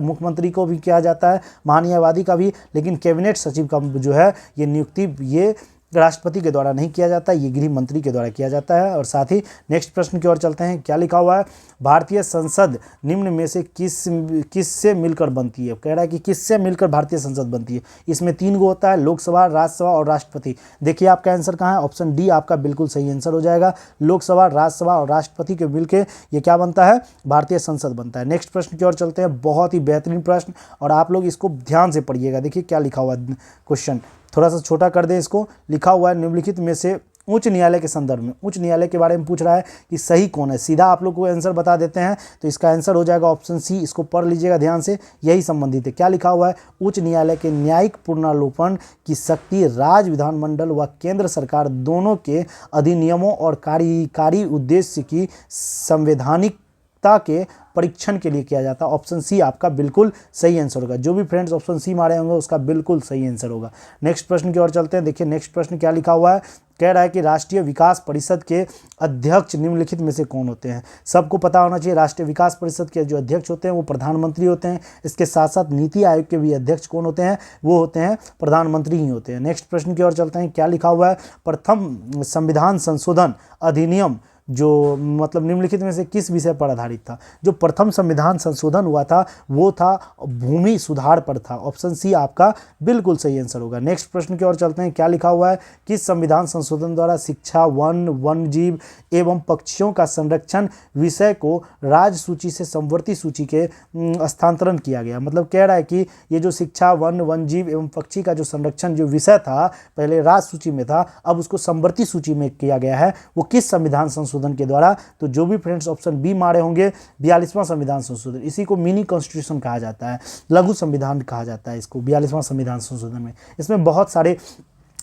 मुख्यमंत्री को भी किया जाता है, महान्यायवादी का भी, लेकिन कैबिनेट सचिव का जो है ये नियुक्ति ये राष्ट्रपति के द्वारा नहीं किया जाता, ये गृह मंत्री के द्वारा किया जाता है। और साथ ही नेक्स्ट प्रश्न की ओर चलते हैं। क्या लिखा हुआ है? भारतीय संसद निम्न में से किससे मिलकर बनती है? कह रहा है कि किससे मिलकर भारतीय संसद बनती है? इसमें 3 गो होता है, लोकसभा, राज्यसभा और राष्ट्रपति। देखिए आपका आंसर कहाँ है? ऑप्शन डी आपका बिल्कुल सही आंसर हो जाएगा। लोकसभा, राज्यसभा और राष्ट्रपति के मिलकर ये क्या बनता है? भारतीय संसद बनता है। नेक्स्ट प्रश्न की ओर चलते हैं। बहुत ही बेहतरीन प्रश्न और आप लोग इसको ध्यान से पढ़िएगा। देखिए क्या लिखा हुआ है क्वेश्चन, थोड़ा सा छोटा कर दें इसको। लिखा हुआ है निम्नलिखित में से उच्च न्यायालय के संदर्भ में, उच्च न्यायालय के बारे में पूछ रहा है कि सही कौन है। सीधा आप लोग को आंसर बता देते हैं, तो इसका आंसर हो जाएगा ऑप्शन सी। इसको पढ़ लीजिएगा ध्यान से, यही संबंधित है। क्या लिखा हुआ है? उच्च न्यायालय के न्यायिक पुनर्लोपन की शक्ति राज्य विधानमंडल व केंद्र सरकार दोनों के अधिनियमों और कार्यकारी उद्देश्य की संवैधानिकता के परीक्षण के लिए किया जाता है। ऑप्शन सी आपका बिल्कुल सही आंसर होगा। जो भी फ्रेंड्स ऑप्शन सी मारे होंगे उसका बिल्कुल सही आंसर होगा। नेक्स्ट प्रश्न की ओर चलते हैं। देखिए नेक्स्ट प्रश्न क्या लिखा हुआ है। कह रहा है कि राष्ट्रीय विकास परिषद के अध्यक्ष निम्नलिखित में से कौन होते हैं? सबको पता होना चाहिए, राष्ट्रीय विकास परिषद के जो अध्यक्ष होते हैं वो प्रधानमंत्री होते हैं। इसके साथ साथ नीति आयोग के भी अध्यक्ष कौन होते हैं? वो होते हैं प्रधानमंत्री ही होते हैं। नेक्स्ट प्रश्न की ओर चलते हैं। क्या लिखा हुआ है? प्रथम संविधान संशोधन अधिनियम जो मतलब निम्नलिखित में से किस विषय पर आधारित था? जो प्रथम संविधान संशोधन हुआ था वो था भूमि सुधार पर था। ऑप्शन सी आपका बिल्कुल सही आंसर होगा। नेक्स्ट प्रश्न की ओर चलते हैं। क्या लिखा हुआ है? किस संविधान संशोधन द्वारा शिक्षा, वन, वन्यजीव एवं पक्षियों का संरक्षण विषय को राज्य सूची से समवर्ती सूची के स्थानांतरण किया गया? मतलब कह रहा है कि ये जो शिक्षा, वन, वन्यजीव एवं पक्षी का जो संरक्षण जो विषय था पहले राज्य सूची में था, अब उसको समवर्ती सूची में किया गया है। वो किस संविधान संशोधन के द्वारा? तो जो भी फ्रेंड्स ऑप्शन बी मारे होंगे 42वां संविधान संशोधन। इसी को मिनी कॉन्स्टिट्यूशन कहा जाता है, लघु संविधान कहा जाता है इसको। 42वां संविधान संशोधन में इसमें बहुत सारे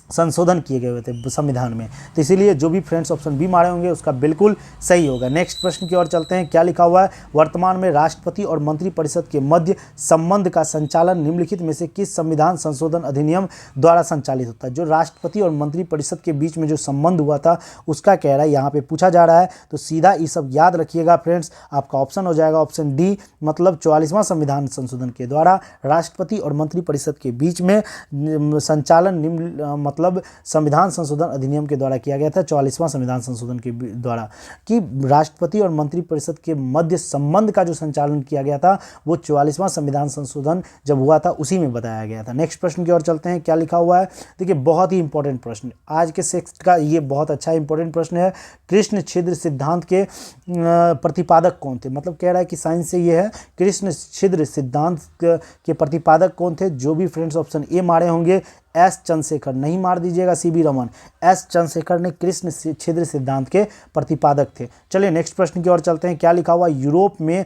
संशोधन किए गए हुए थे संविधान में, तो इसीलिए जो भी फ्रेंड्स ऑप्शन बी मारे होंगे उसका बिल्कुल सही होगा। नेक्स्ट प्रश्न की ओर चलते हैं। क्या लिखा हुआ है? वर्तमान में राष्ट्रपति और मंत्रिपरिषद के मध्य संबंध का संचालन निम्नलिखित में से किस संविधान संशोधन अधिनियम द्वारा संचालित होता है? जो राष्ट्रपति और मंत्रिपरिषद के बीच में जो संबंध हुआ था उसका कह रहा है, यहाँ पे पूछा जा रहा है। तो सीधा ये सब याद रखिएगा फ्रेंड्स, आपका ऑप्शन हो जाएगा ऑप्शन डी, मतलब 44वां संविधान संशोधन के द्वारा राष्ट्रपति और मंत्रिपरिषद के बीच में संचालन मतलब संविधान संशोधन अधिनियम के द्वारा किया गया था। 44वां संविधान संशोधन के द्वारा कि राष्ट्रपति और मंत्रिपरिषद के मध्य संबंध का जो संचालन किया गया था वो 44वां संविधान संशोधन जब हुआ था उसी में बताया गया था। नेक्स्ट प्रश्न की ओर चलते हैं। क्या लिखा हुआ है? देखिए बहुत ही इंपॉर्टेंट प्रश्न आज के सेक्स का, ये बहुत अच्छा इंपॉर्टेंट प्रश्न है। कृष्ण छिद्र सिद्धांत के प्रतिपादक कौन थे? मतलब कह रहा है कि साइंस से ये है, कृष्ण छिद्र सिद्धांत के प्रतिपादक कौन थे? जो भी फ्रेंड्स ऑप्शन ए मारे होंगे एस चंद्रशेखर, नहीं मार दीजिएगा सीवी रमन, एस चंद्रशेखर ने कृष्ण छिद्र सिद्धांत के प्रतिपादक थे। चलिए नेक्स्ट प्रश्न की ओर चलते हैं। क्या लिखा हुआ? यूरोप में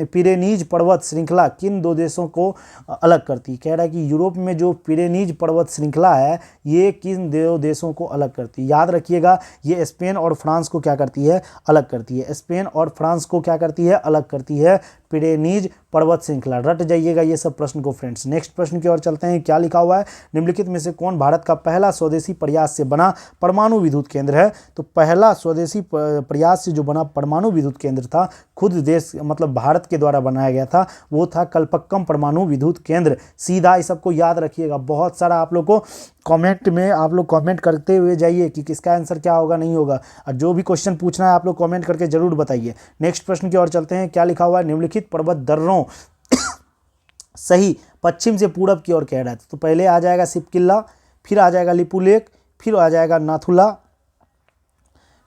पिरेनीज पर्वत श्रृंखला किन दो देशों को अलग करती है? कह रहा है कि यूरोप में जो पिरेनीज पर्वत श्रृंखला है ये किन दो देशों को अलग करती है? याद रखिएगा ये स्पेन और फ्रांस को क्या करती है? अलग करती है। स्पेन और फ्रांस को क्या करती है? अलग करती है पिरेनीज पर्वत श्रृंखला। रट जाइएगा ये सब प्रश्न को फ्रेंड्स। नेक्स्ट प्रश्न की ओर चलते हैं। क्या लिखा हुआ है? निम्नलिखित में से कौन भारत का पहला स्वदेशी प्रयास से बना परमाणु विद्युत केंद्र है? तो पहला स्वदेशी प्रयास से जो बना परमाणु विद्युत केंद्र था खुद देश मतलब भारत के द्वारा बनाया गया था, वो था कल्पक्कम परमाणु विद्युत केंद्र। सीधा इस सबको याद रखिएगा। बहुत सारा आप लोग को कमेंट में आप लोग कमेंट करते हुए जाइए कि किसका आंसर क्या होगा नहीं होगा, और जो भी क्वेश्चन पूछना है आप लोग कमेंट करके जरूर बताइए। नेक्स्ट प्रश्न की ओर चलते हैं। क्या लिखा हुआ है? निम्नलिखित पर्वत दर्रों सही पश्चिम से पूरब की ओर कह रहा है। तो पहले आ जाएगा सिपकिल्ला, फिर आ जाएगा लिपुलेख, फिर आ जाएगा नाथुला,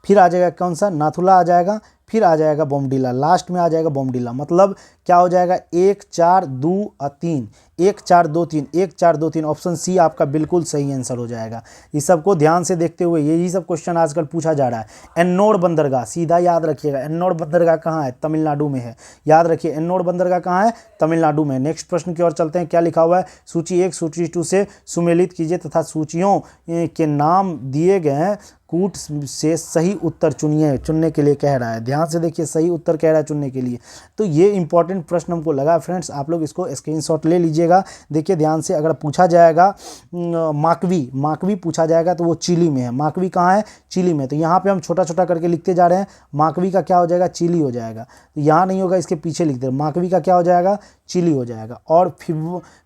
फिर आ जाएगा कौन सा? नाथुला आ जाएगा, फिर आ जाएगा बोमडिला, लास्ट में आ जाएगा बोमडिला। मतलब क्या हो जाएगा? 1 4 2 3, 1 4 2 3, 1 4 2 3। ऑप्शन सी आपका बिल्कुल सही आंसर हो जाएगा। इस सबको ध्यान से देखते हुए यही सब क्वेश्चन आजकल पूछा जा रहा है। एन्नोर बंदरगाह सीधा याद रखिएगा। एन्नोर बंदरगाह कहाँ है? तमिलनाडु में है। याद रखिए एन्नोर बंदरगाह कहाँ है? तमिलनाडु में। नेक्स्ट प्रश्न की ओर चलते हैं। क्या लिखा हुआ है? सूची 1 सूची 2 से सुमेलित कीजिए तथा सूचियों के नाम दिए गए हैं कूट से सही उत्तर चुनिए। चुनने के लिए कह रहा है, ध्यान से देखिए, सही उत्तर कह रहा है चुनने के लिए। तो ये इंपॉर्टेंट प्रश्न हमको लगा फ्रेंड्स, आप लोग इसको स्क्रीनशॉट ले लीजिएगा। देखिए ध्यान से, अगर पूछा जाएगा माकवी पूछा जाएगा तो वो चिली में है। माकवी कहाँ है? चिली में। तो यहाँ पे हम छोटा छोटा करके लिखते जा रहे हैं। माकवी का क्या हो जाएगा? चिली हो जाएगा। तो यहाँ नहीं होगा, इसके पीछे लिखते हैं। माकवी का क्या हो जाएगा? चिली हो जाएगा। और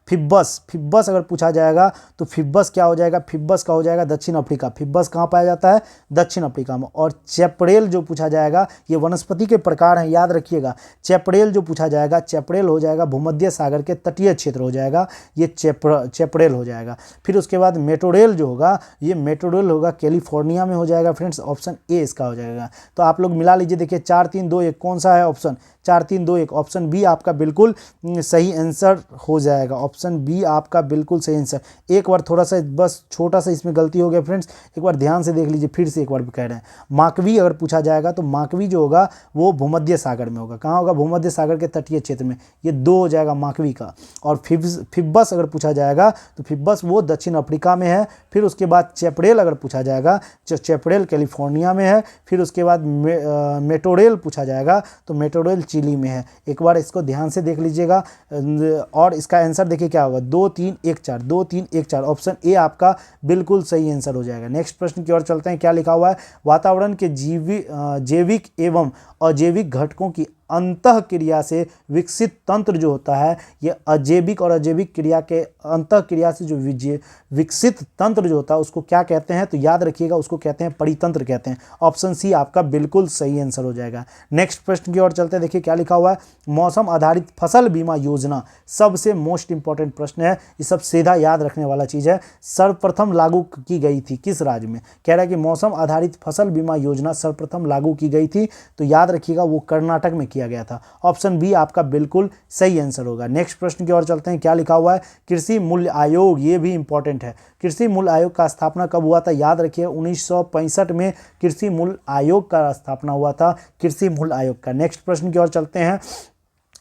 फिब्बस अगर पूछा जाएगा तो फिब्बस क्या हो जाएगा? फिब्बस का हो जाएगा दक्षिण अफ्रीका। फिब्बस कहाँ पाया जाता है? दक्षिण अफ्रीका में। और चैपड़ेल जो पूछा जाएगा, ये वनस्पति के प्रकार हैं, याद रखिएगा। चैपड़ेल जो पूछा जाएगा, चैपड़ेल हो जाएगा भूमध्य सागर के तटीय क्षेत्र हो जाएगा, ये चैपड़ेल हो जाएगा। फिर उसके बाद मेटोरेल जो होगा, ये मेटोरेल होगा कैलिफोर्निया में हो जाएगा फ्रेंड्स। ऑप्शन ए इसका हो जाएगा। तो आप लोग मिला लीजिए, देखिए 4 3 2 1 कौन सा है ऑप्शन? 4 3 2 1 ऑप्शन बी आपका बिल्कुल सही आंसर हो जाएगा। ऑप्शन बी आपका बिल्कुल सही आंसर। एक बार थोड़ा सा बस छोटा सा इसमें गलती हो गया फ्रेंड्स, एक बार ध्यान से देख लीजिए, फिर से एक बार भी कह रहे हैं। माकवी अगर पूछा जाएगा तो माकवी जो होगा वो भूमध्य सागर में होगा। कहाँ होगा? भूमध्य सागर के तटीय क्षेत्र में। ये 2 हो जाएगा माकवी का। और फिब्बस अगर पूछा जाएगा तो फिब्बस वो दक्षिण अफ्रीका में है। फिर उसके बाद चेपड़ेल अगर पूछा जाएगा तो चेपड़ेल कैलिफोर्निया में है। फिर उसके बाद मेटोरेल पूछा जाएगा तो मेटोरेल चिली में है। एक बार इसको ध्यान से देख लीजिएगा। और इसका आंसर देखिए क्या होगा, 2 3 1 4, 2 3 1 4। ऑप्शन ए आपका बिल्कुल सही आंसर हो जाएगा। नेक्स्ट प्रश्न की ओर चलते हैं। क्या लिखा हुआ है? वातावरण के जैविक एवं अजैविक घटकों की अंतः क्रिया से विकसित तंत्र जो होता है, ये अजैविक और अजैविक क्रिया के अंतः क्रिया से जो विकसित तंत्र जो होता है उसको क्या कहते हैं? तो याद रखिएगा, उसको कहते हैं परितंत्र कहते हैं। ऑप्शन सी आपका बिल्कुल सही आंसर हो जाएगा। नेक्स्ट प्रश्न की ओर चलते हैं। देखिए क्या लिखा हुआ है? मौसम आधारित फसल बीमा योजना सबसे मोस्ट इंपॉर्टेंट प्रश्न है। ये सब सीधा याद रखने वाला चीज है। सर्वप्रथम लागू की गई थी किस राज्य में? कह रहा है कि मौसम आधारित फसल बीमा योजना सर्वप्रथम लागू की गई थी, तो याद रखिएगा वो कर्नाटक में किया गया था। ऑप्शन बी आपका बिल्कुल सही आंसर होगा। नेक्स्ट प्रश्न की ओर चलते हैं। क्या लिखा हुआ है? कृषि मूल्य आयोग, ये भी इंपॉर्टेंट है। कृषि मूल्य आयोग का स्थापना कब हुआ था? याद रखिए 1965 में कृषि मूल्य आयोग का स्थापना हुआ था, कृषि मूल्य आयोग का। नेक्स्ट प्रश्न की ओर चलते हैं।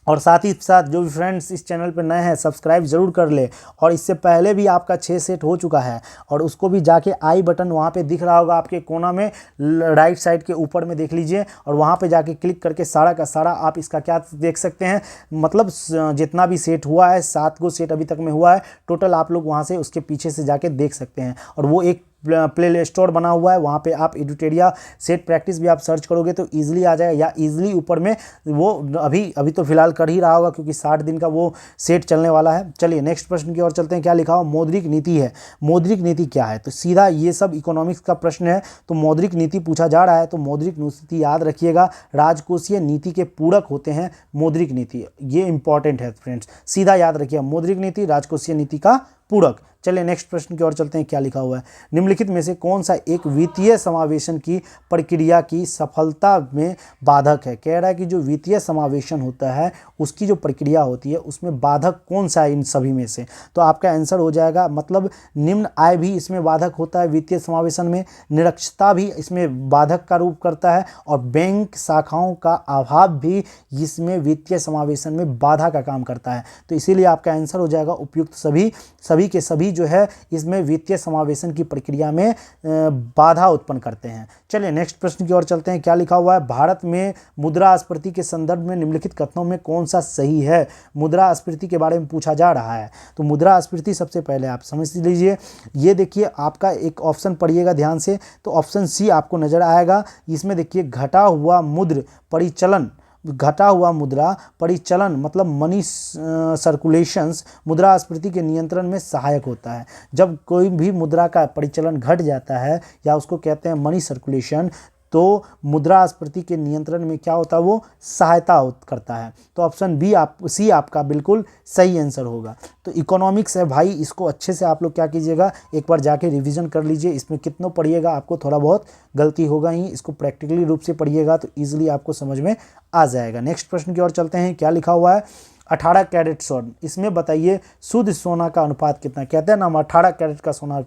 और साथ ही साथ जो भी फ्रेंड्स इस चैनल पर नए हैं सब्सक्राइब जरूर कर ले। और इससे पहले भी आपका 6 सेट हो चुका है, और उसको भी जाके आई बटन वहाँ पे दिख रहा होगा आपके कोना में राइट साइड के ऊपर में, देख लीजिए। और वहाँ पे जाके क्लिक करके सारा का सारा आप इसका क्या देख सकते हैं, मतलब जितना भी सेट हुआ है, 7 गो सेट अभी तक में हुआ है टोटल, आप लोग वहाँ से उसके पीछे से जाके देख सकते हैं। और वो एक प्ले स्टोर बना हुआ है, वहाँ पे आप एडुटेरिया सेट प्रैक्टिस भी आप सर्च करोगे तो इजीली आ जाएगा, या इजीली ऊपर में वो अभी तो फिलहाल कर ही रहा होगा क्योंकि 60 दिन का वो सेट चलने वाला है। चलिए नेक्स्ट प्रश्न की ओर चलते हैं। क्या लिखा हुआ? मौद्रिक नीति है। मौद्रिक नीति क्या है? तो सीधा ये सब इकोनॉमिक्स का प्रश्न है, तो मौद्रिक नीति पूछा जा रहा है। तो मौद्रिक नीति याद रखिएगा, राजकोषीय नीति के पूरक होते हैं मौद्रिक नीति। ये इंपॉर्टेंट है फ्रेंड्स, सीधा याद रखिए, मौद्रिक नीति राजकोषीय नीति का पूरक। चलिए नेक्स्ट प्रश्न की ओर चलते हैं। क्या लिखा हुआ है? निम्नलिखित में से कौन सा एक वित्तीय समावेशन की प्रक्रिया की सफलता में बाधक है? कह रहा है कि जो वित्तीय समावेशन होता है उसकी जो प्रक्रिया होती है उसमें बाधक कौन सा है इन सभी में से? तो आपका आंसर हो जाएगा, मतलब निम्न आय भी इसमें बाधक होता है वित्तीय समावेशन में, निरक्षरता भी इसमें बाधक का रूप करता है, और बैंक शाखाओं का अभाव भी इसमें वित्तीय समावेशन में बाधा का काम करता है। तो इसीलिए आपका आंसर हो जाएगा उपयुक्त सभी के सभी जो है इसमें वित्तीय समावेशन की प्रक्रिया में बाधा उत्पन्न करते हैं। चलिए नेक्स्ट प्रश्न की ओर चलते हैं। क्या लिखा हुआ है? भारत में मुद्रास्फीति के संदर्भ में निम्नलिखित कथनों में कौन सा सही है? मुद्रास्फीति के बारे में पूछा जा रहा है। तो मुद्रास्फीति सबसे पहले आप समझ लीजिए, ये देखिए आपका एक ऑप्शन पढ़िएगा ध्यान से, तो ऑप्शन सी आपको नजर आएगा। इसमें देखिए घटा हुआ मुद्रा परिचलन, घटा हुआ मुद्रा परिचलन मतलब मनी सर्कुलेशंस मुद्रास्फीति के नियंत्रण में सहायक होता है। जब कोई भी मुद्रा का परिचलन घट जाता है या उसको कहते हैं मनी सर्कुलेशन, तो मुद्रास्फीति के नियंत्रण में क्या होता है? वो सहायता करता है। तो ऑप्शन सी आपका बिल्कुल सही आंसर होगा। तो इकोनॉमिक्स है भाई, इसको अच्छे से आप लोग क्या कीजिएगा, एक बार जाके रिवीजन कर लीजिए। इसमें कितना पढ़िएगा आपको थोड़ा बहुत गलती होगा ही, इसको प्रैक्टिकली रूप से पढ़िएगा तो ईजिली आपको समझ में आ जाएगा। नेक्स्ट प्रश्न की ओर चलते हैं। क्या लिखा हुआ है? 18 कैरेट स्वर्ण, इसमें बताइए शुद्ध सोना का अनुपात कितना? कहते हैं ना हम 18 कैरेट का सोना,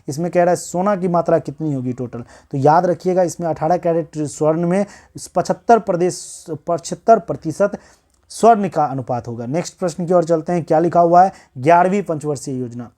इसमें कह रहा है सोना की मात्रा कितनी होगी टोटल? तो याद रखिएगा इसमें 18 कैरेट स्वर्ण में 75% स्वर्ण का अनुपात होगा। नेक्स्ट प्रश्न की ओर चलते हैं। क्या लिखा हुआ है? 11वीं पंचवर्षीय योजना,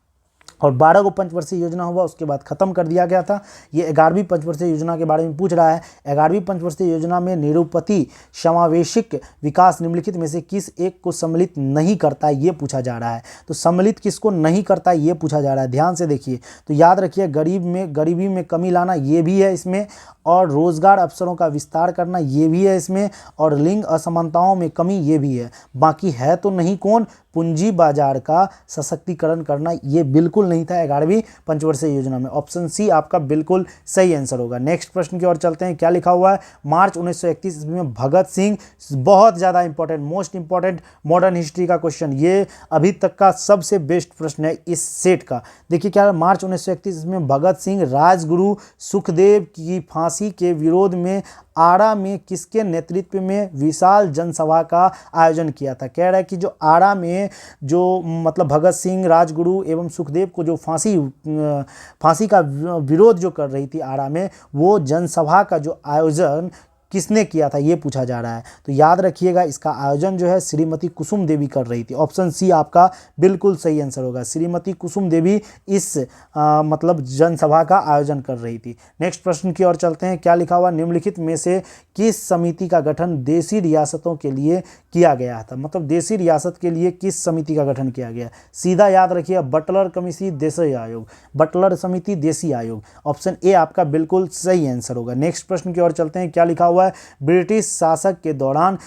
और 12 को पंचवर्षीय योजना हुआ उसके बाद खत्म कर दिया गया था। ये 11वीं पंचवर्षीय योजना के बारे में पूछ रहा है। 11वीं पंचवर्षीय योजना में निरूपति समावेशिक विकास निम्नलिखित में से किस एक को सम्मिलित नहीं करता है, ये पूछा जा रहा है। तो सम्मिलित किसको नहीं करता है ये पूछा जा रहा है, ध्यान से देखिए। तो याद रखिए गरीबी में कमी लाना ये भी है इसमें, और रोजगार अवसरों का विस्तार करना ये भी है इसमें, और लिंग असमानताओं में कमी ये भी है। बाकी है तो नहीं कौन? पूंजी बाजार का सशक्तिकरण करना, ये बिल्कुल नहीं था 11वीं पंचवर्षीय योजना में। ऑप्शन सी आपका बिल्कुल सही आंसर होगा। नेक्स्ट प्रश्न की ओर चलते हैं। क्या लिखा हुआ है? मार्च 1931 ईस्वी में भगत सिंह, बहुत ज़्यादा important, most important modern history का क्वेश्चन, ये अभी तक का सबसे बेस्ट प्रश्न है इस सेट का। देखिए क्या, मार्च 1931 में भगत सिंह राजगुरु सुखदेव की फांसी फांसी के विरोध में आरा में किसके नेतृत्व में विशाल जनसभा का आयोजन किया था। कह रहा है कि जो आरा में जो मतलब भगत सिंह, राजगुरु एवं सुखदेव को जो फांसी का विरोध जो कर रही थी आरा में, वो जनसभा का जो आयोजन किसने किया था ये पूछा जा रहा है। तो याद रखिएगा इसका आयोजन जो है श्रीमती कुसुम देवी कर रही थी। ऑप्शन सी आपका बिल्कुल सही आंसर होगा। श्रीमती कुसुम देवी इस मतलब जनसभा का आयोजन कर रही थी। नेक्स्ट प्रश्न की ओर चलते हैं। क्या लिखा हुआ, निम्नलिखित में से किस समिति का गठन देशी रियासतों के लिए किया गया था। मतलब देशी रियासत के लिए किस समिति का गठन किया गया। सीधा याद रखिए, बटलर कमीशन देशी आयोग, बटलर समिति देशी आयोग। ऑप्शन ए आपका बिल्कुल सही आंसर होगा। नेक्स्ट प्रश्न की ओर चलते हैं। क्या लिखा हुआ, ब्रिटिश शासक के दौरान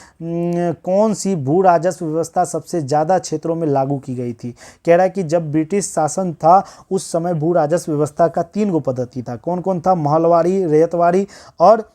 कौन सी भू राजस्व व्यवस्था सबसे ज्यादा क्षेत्रों में लागू की गई थी। कह रहा है कि जब ब्रिटिश शासन था उस समय भू राजस्व व्यवस्था का 3 गो पद्धति था। कौन कौन था, महलवाड़ी, रैयतवाड़ी और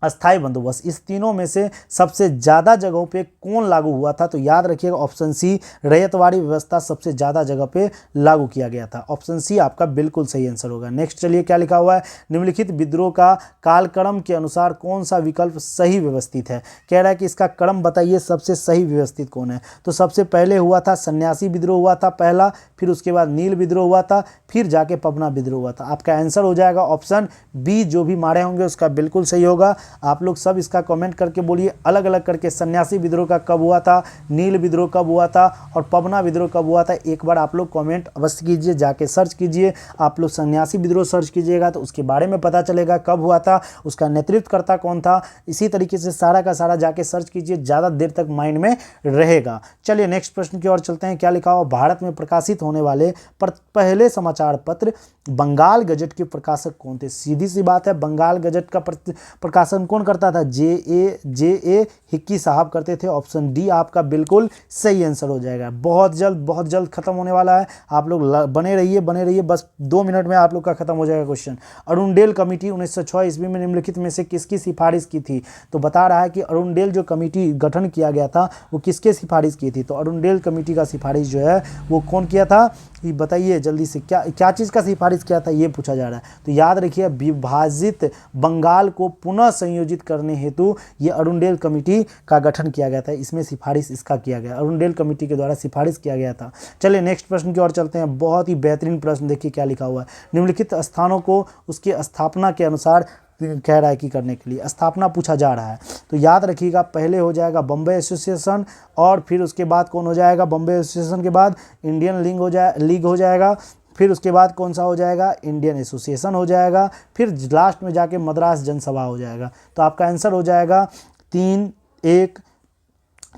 अस्थाई बंदोबस्त। इस तीनों में से सबसे ज़्यादा जगहों पे कौन लागू हुआ था। तो याद रखिएगा ऑप्शन सी, रैयतवाड़ी व्यवस्था सबसे ज़्यादा जगह पे लागू किया गया था। ऑप्शन सी आपका बिल्कुल सही आंसर होगा। नेक्स्ट चलिए, क्या लिखा हुआ है, निम्नलिखित विद्रोह का कालक्रम के अनुसार कौन सा विकल्प सही व्यवस्थित है। कह रहा है कि इसका क्रम बताइए, सबसे सही व्यवस्थित कौन है। तो सबसे पहले हुआ था सन्यासी विद्रोह हुआ था पहला, फिर उसके बाद नील विद्रोह हुआ था, फिर जाके पबना विद्रोह हुआ था। आपका आंसर हो जाएगा ऑप्शन बी, जो भी मारे होंगे उसका बिल्कुल सही होगा। आप लोग सब इसका कमेंट करके बोलिए अलग अलग करके, सन्यासी विद्रोह का कब हुआ था, नील विद्रोह कब हुआ था और पबना विद्रोह कब हुआ था। एक बार आप लोग कमेंट अवश्य कीजिए, जाके सर्च कीजिए। आप लोग सन्यासी विद्रोह सर्च कीजिएगा तो उसके बारे में पता चलेगा कब हुआ था, उसका नेतृत्वकर्ता कौन था। इसी तरीके से सारा का सारा जाके सर्च कीजिए, ज़्यादा देर तक माइंड में रहेगा। चलिए नेक्स्ट प्रश्न की ओर चलते हैं। क्या लिखा हुआ, भारत में प्रकाशित होने वाले पहले समाचार पत्र बंगाल गजट के प्रकाशक कौन थे। सीधी सी बात है, बंगाल गजट का प्रकाशन कौन करता था, जे ए हिक्की साहब करते थे। ऑप्शन डी आपका बिल्कुल सही आंसर हो जाएगा। बहुत जल्द खत्म होने वाला है, आप लोग बने रहिए, बस 2 मिनट में आप लोग का खत्म हो जाएगा क्वेश्चन। अरुणडेल कमेटी 1906 ईस्वी में निम्नलिखित में से किसकी सिफारिश की थी। तो बता रहा है कि अरुणडेल जो कमेटी गठन किया गया था वो किसके सिफारिश की थी। तो अरुणडेल कमेटी का सिफारिश जो है वो कौन किया था, ये बताइए जल्दी से। क्या चीज़ का सिफारिश किया था ये पूछा जा रहा है। तो याद रखिए, विभाजित बंगाल को पुनः संयोजित करने हेतु ये अरुणडेल कमेटी का गठन किया गया था। इसमें सिफारिश इसका किया गया, अरुणडेल कमेटी के द्वारा सिफारिश किया गया था। चलिए नेक्स्ट प्रश्न की ओर चलते हैं। बहुत ही बेहतरीन प्रश्न, देखिए क्या लिखा हुआ है। निम्नलिखित स्थानों को उसके स्थापना के अनुसार कह रहा है कि करने के लिए स्थापना पूछा जा रहा है। तो याद रखिएगा, पहले हो जाएगा बॉम्बे एसोसिएशन और फिर उसके बाद कौन हो जाएगा, बॉम्बे एसोसिएशन के बाद इंडियन लीग हो जाएगा, फिर उसके बाद कौन सा हो जाएगा, इंडियन एसोसिएशन हो जाएगा, फिर लास्ट में जाके मद्रास जनसभा हो जाएगा। तो आपका आंसर हो जाएगा 3 1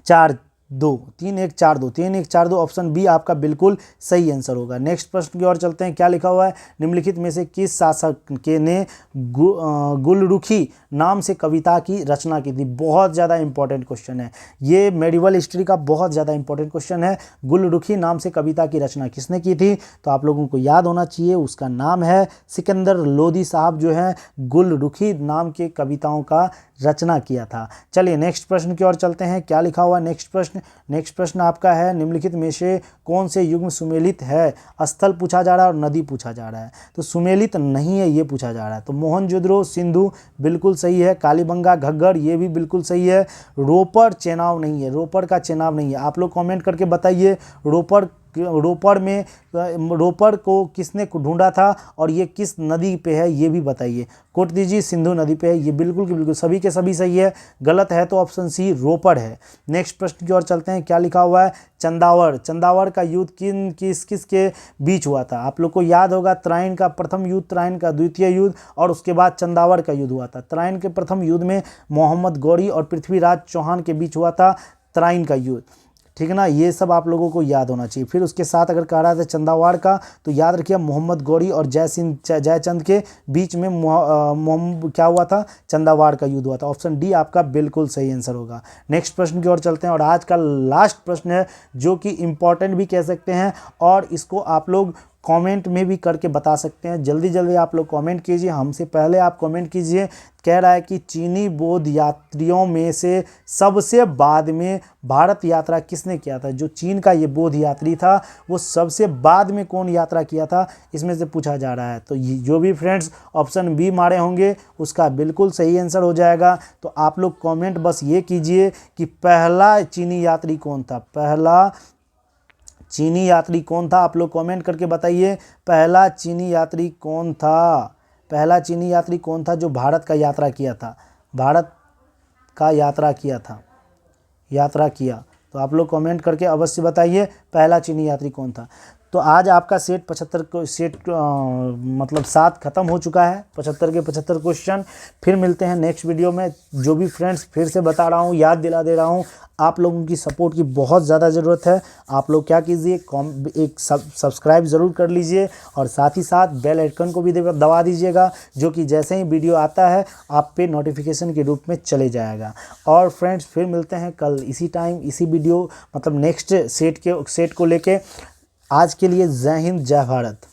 4 2 3 1 4 2 3 1 4 2। ऑप्शन बी आपका बिल्कुल सही आंसर होगा। नेक्स्ट प्रश्न की ओर चलते हैं। क्या लिखा हुआ है, निम्नलिखित में से किस शासक के ने गुलरुखी नाम से कविता की रचना की थी। बहुत ज़्यादा इंपॉर्टेंट क्वेश्चन है ये, मेडिवल हिस्ट्री का बहुत ज़्यादा इंपॉर्टेंट क्वेश्चन है। गुलरुखी नाम से कविता की रचना किसने की थी। तो आप लोगों को याद होना चाहिए, उसका नाम है सिकंदर लोदी साहब जो है गुलरुखी नाम के कविताओं का रचना किया था। चलिए नेक्स्ट प्रश्न की ओर चलते हैं। क्या लिखा हुआ नेक्स्ट प्रश्न आपका है, निम्नलिखित में से कौन से युग में सुमेलित है। स्थल पूछा जा रहा है और नदी पूछा जा रहा है। तो सुमेलित नहीं है ये पूछा जा रहा है। तो मोहनजोदड़ो सिंधु बिल्कुल सही है, कालीबंगा घग्गर ये भी बिल्कुल सही है, रोपड़ चेनाब नहीं है, रोपड़ का चेनाब नहीं है। आप लोग कमेंट करके बताइए रोपड़ को किसने ढूंढा था और ये किस नदी पे है ये भी बताइए। कोट दीजिए सिंधु नदी पे है। ये बिल्कुल के बिल्कुल सभी के सभी सही है, गलत है तो ऑप्शन सी रोपड़ है। नेक्स्ट प्रश्न की ओर चलते हैं। क्या लिखा हुआ है, चंदावड़ का युद्ध किस के बीच हुआ था। आप लोग को याद होगा, त्राइन का प्रथम युद्ध, त्राइन का द्वितीय युद्ध और उसके बाद चंदावड़ का युद्ध हुआ था। त्राइन के प्रथम युद्ध में मोहम्मद गौरी और पृथ्वीराज चौहान के बीच हुआ था त्राइन का युद्ध, ठीक है ना। ये सब आप लोगों को याद होना चाहिए। फिर उसके साथ अगर कह रहा था चंदावड़ का, तो याद रखिए मोहम्मद गौरी और जयचंद के बीच में क्या हुआ था, चंदावड़ का युद्ध हुआ था। ऑप्शन डी आपका बिल्कुल सही आंसर होगा। नेक्स्ट प्रश्न की ओर चलते हैं और आज का लास्ट प्रश्न है जो कि इम्पॉर्टेंट भी कह सकते हैं और इसको आप लोग कमेंट में भी करके बता सकते हैं। जल्दी जल्दी आप लोग कमेंट कीजिए, हमसे पहले आप कमेंट कीजिए। कह रहा है कि चीनी बौद्ध यात्रियों में से सबसे बाद में भारत यात्रा किसने किया था। जो चीन का ये बौद्ध यात्री था वो सबसे बाद में कौन यात्रा किया था, इसमें से पूछा जा रहा है। तो जो भी फ्रेंड्स ऑप्शन बी मारे होंगे उसका बिल्कुल सही आंसर हो जाएगा। तो आप लोग कमेंट बस ये कीजिए कि पहला चीनी यात्री कौन था, पहला चीनी यात्री कौन था। आप लोग कमेंट करके बताइए पहला चीनी यात्री कौन था, पहला चीनी यात्री कौन था जो भारत का यात्रा किया था, भारत का यात्रा किया था, यात्रा किया। तो आप लोग कमेंट करके अवश्य बताइए पहला चीनी यात्री कौन था। तो आज आपका सेट 75 को सेट मतलब 7 खत्म हो चुका है, 75 के 75 क्वेश्चन। फिर मिलते हैं नेक्स्ट वीडियो में। जो भी फ्रेंड्स फिर से बता रहा हूँ, याद दिला दे रहा हूँ, आप लोगों की सपोर्ट की बहुत ज़्यादा ज़रूरत है। आप लोग क्या कीजिए, एक सब्सक्राइब ज़रूर कर लीजिए और साथ ही साथ बेल आइकन को भी दबा दीजिएगा, जो कि जैसे ही वीडियो आता है आप पे नोटिफिकेशन के रूप में चले जाएगा। और फ्रेंड्स फिर मिलते हैं कल इसी टाइम इसी वीडियो मतलब नेक्स्ट सेट को लेके। आज के लिए जय हिंद जय भारत।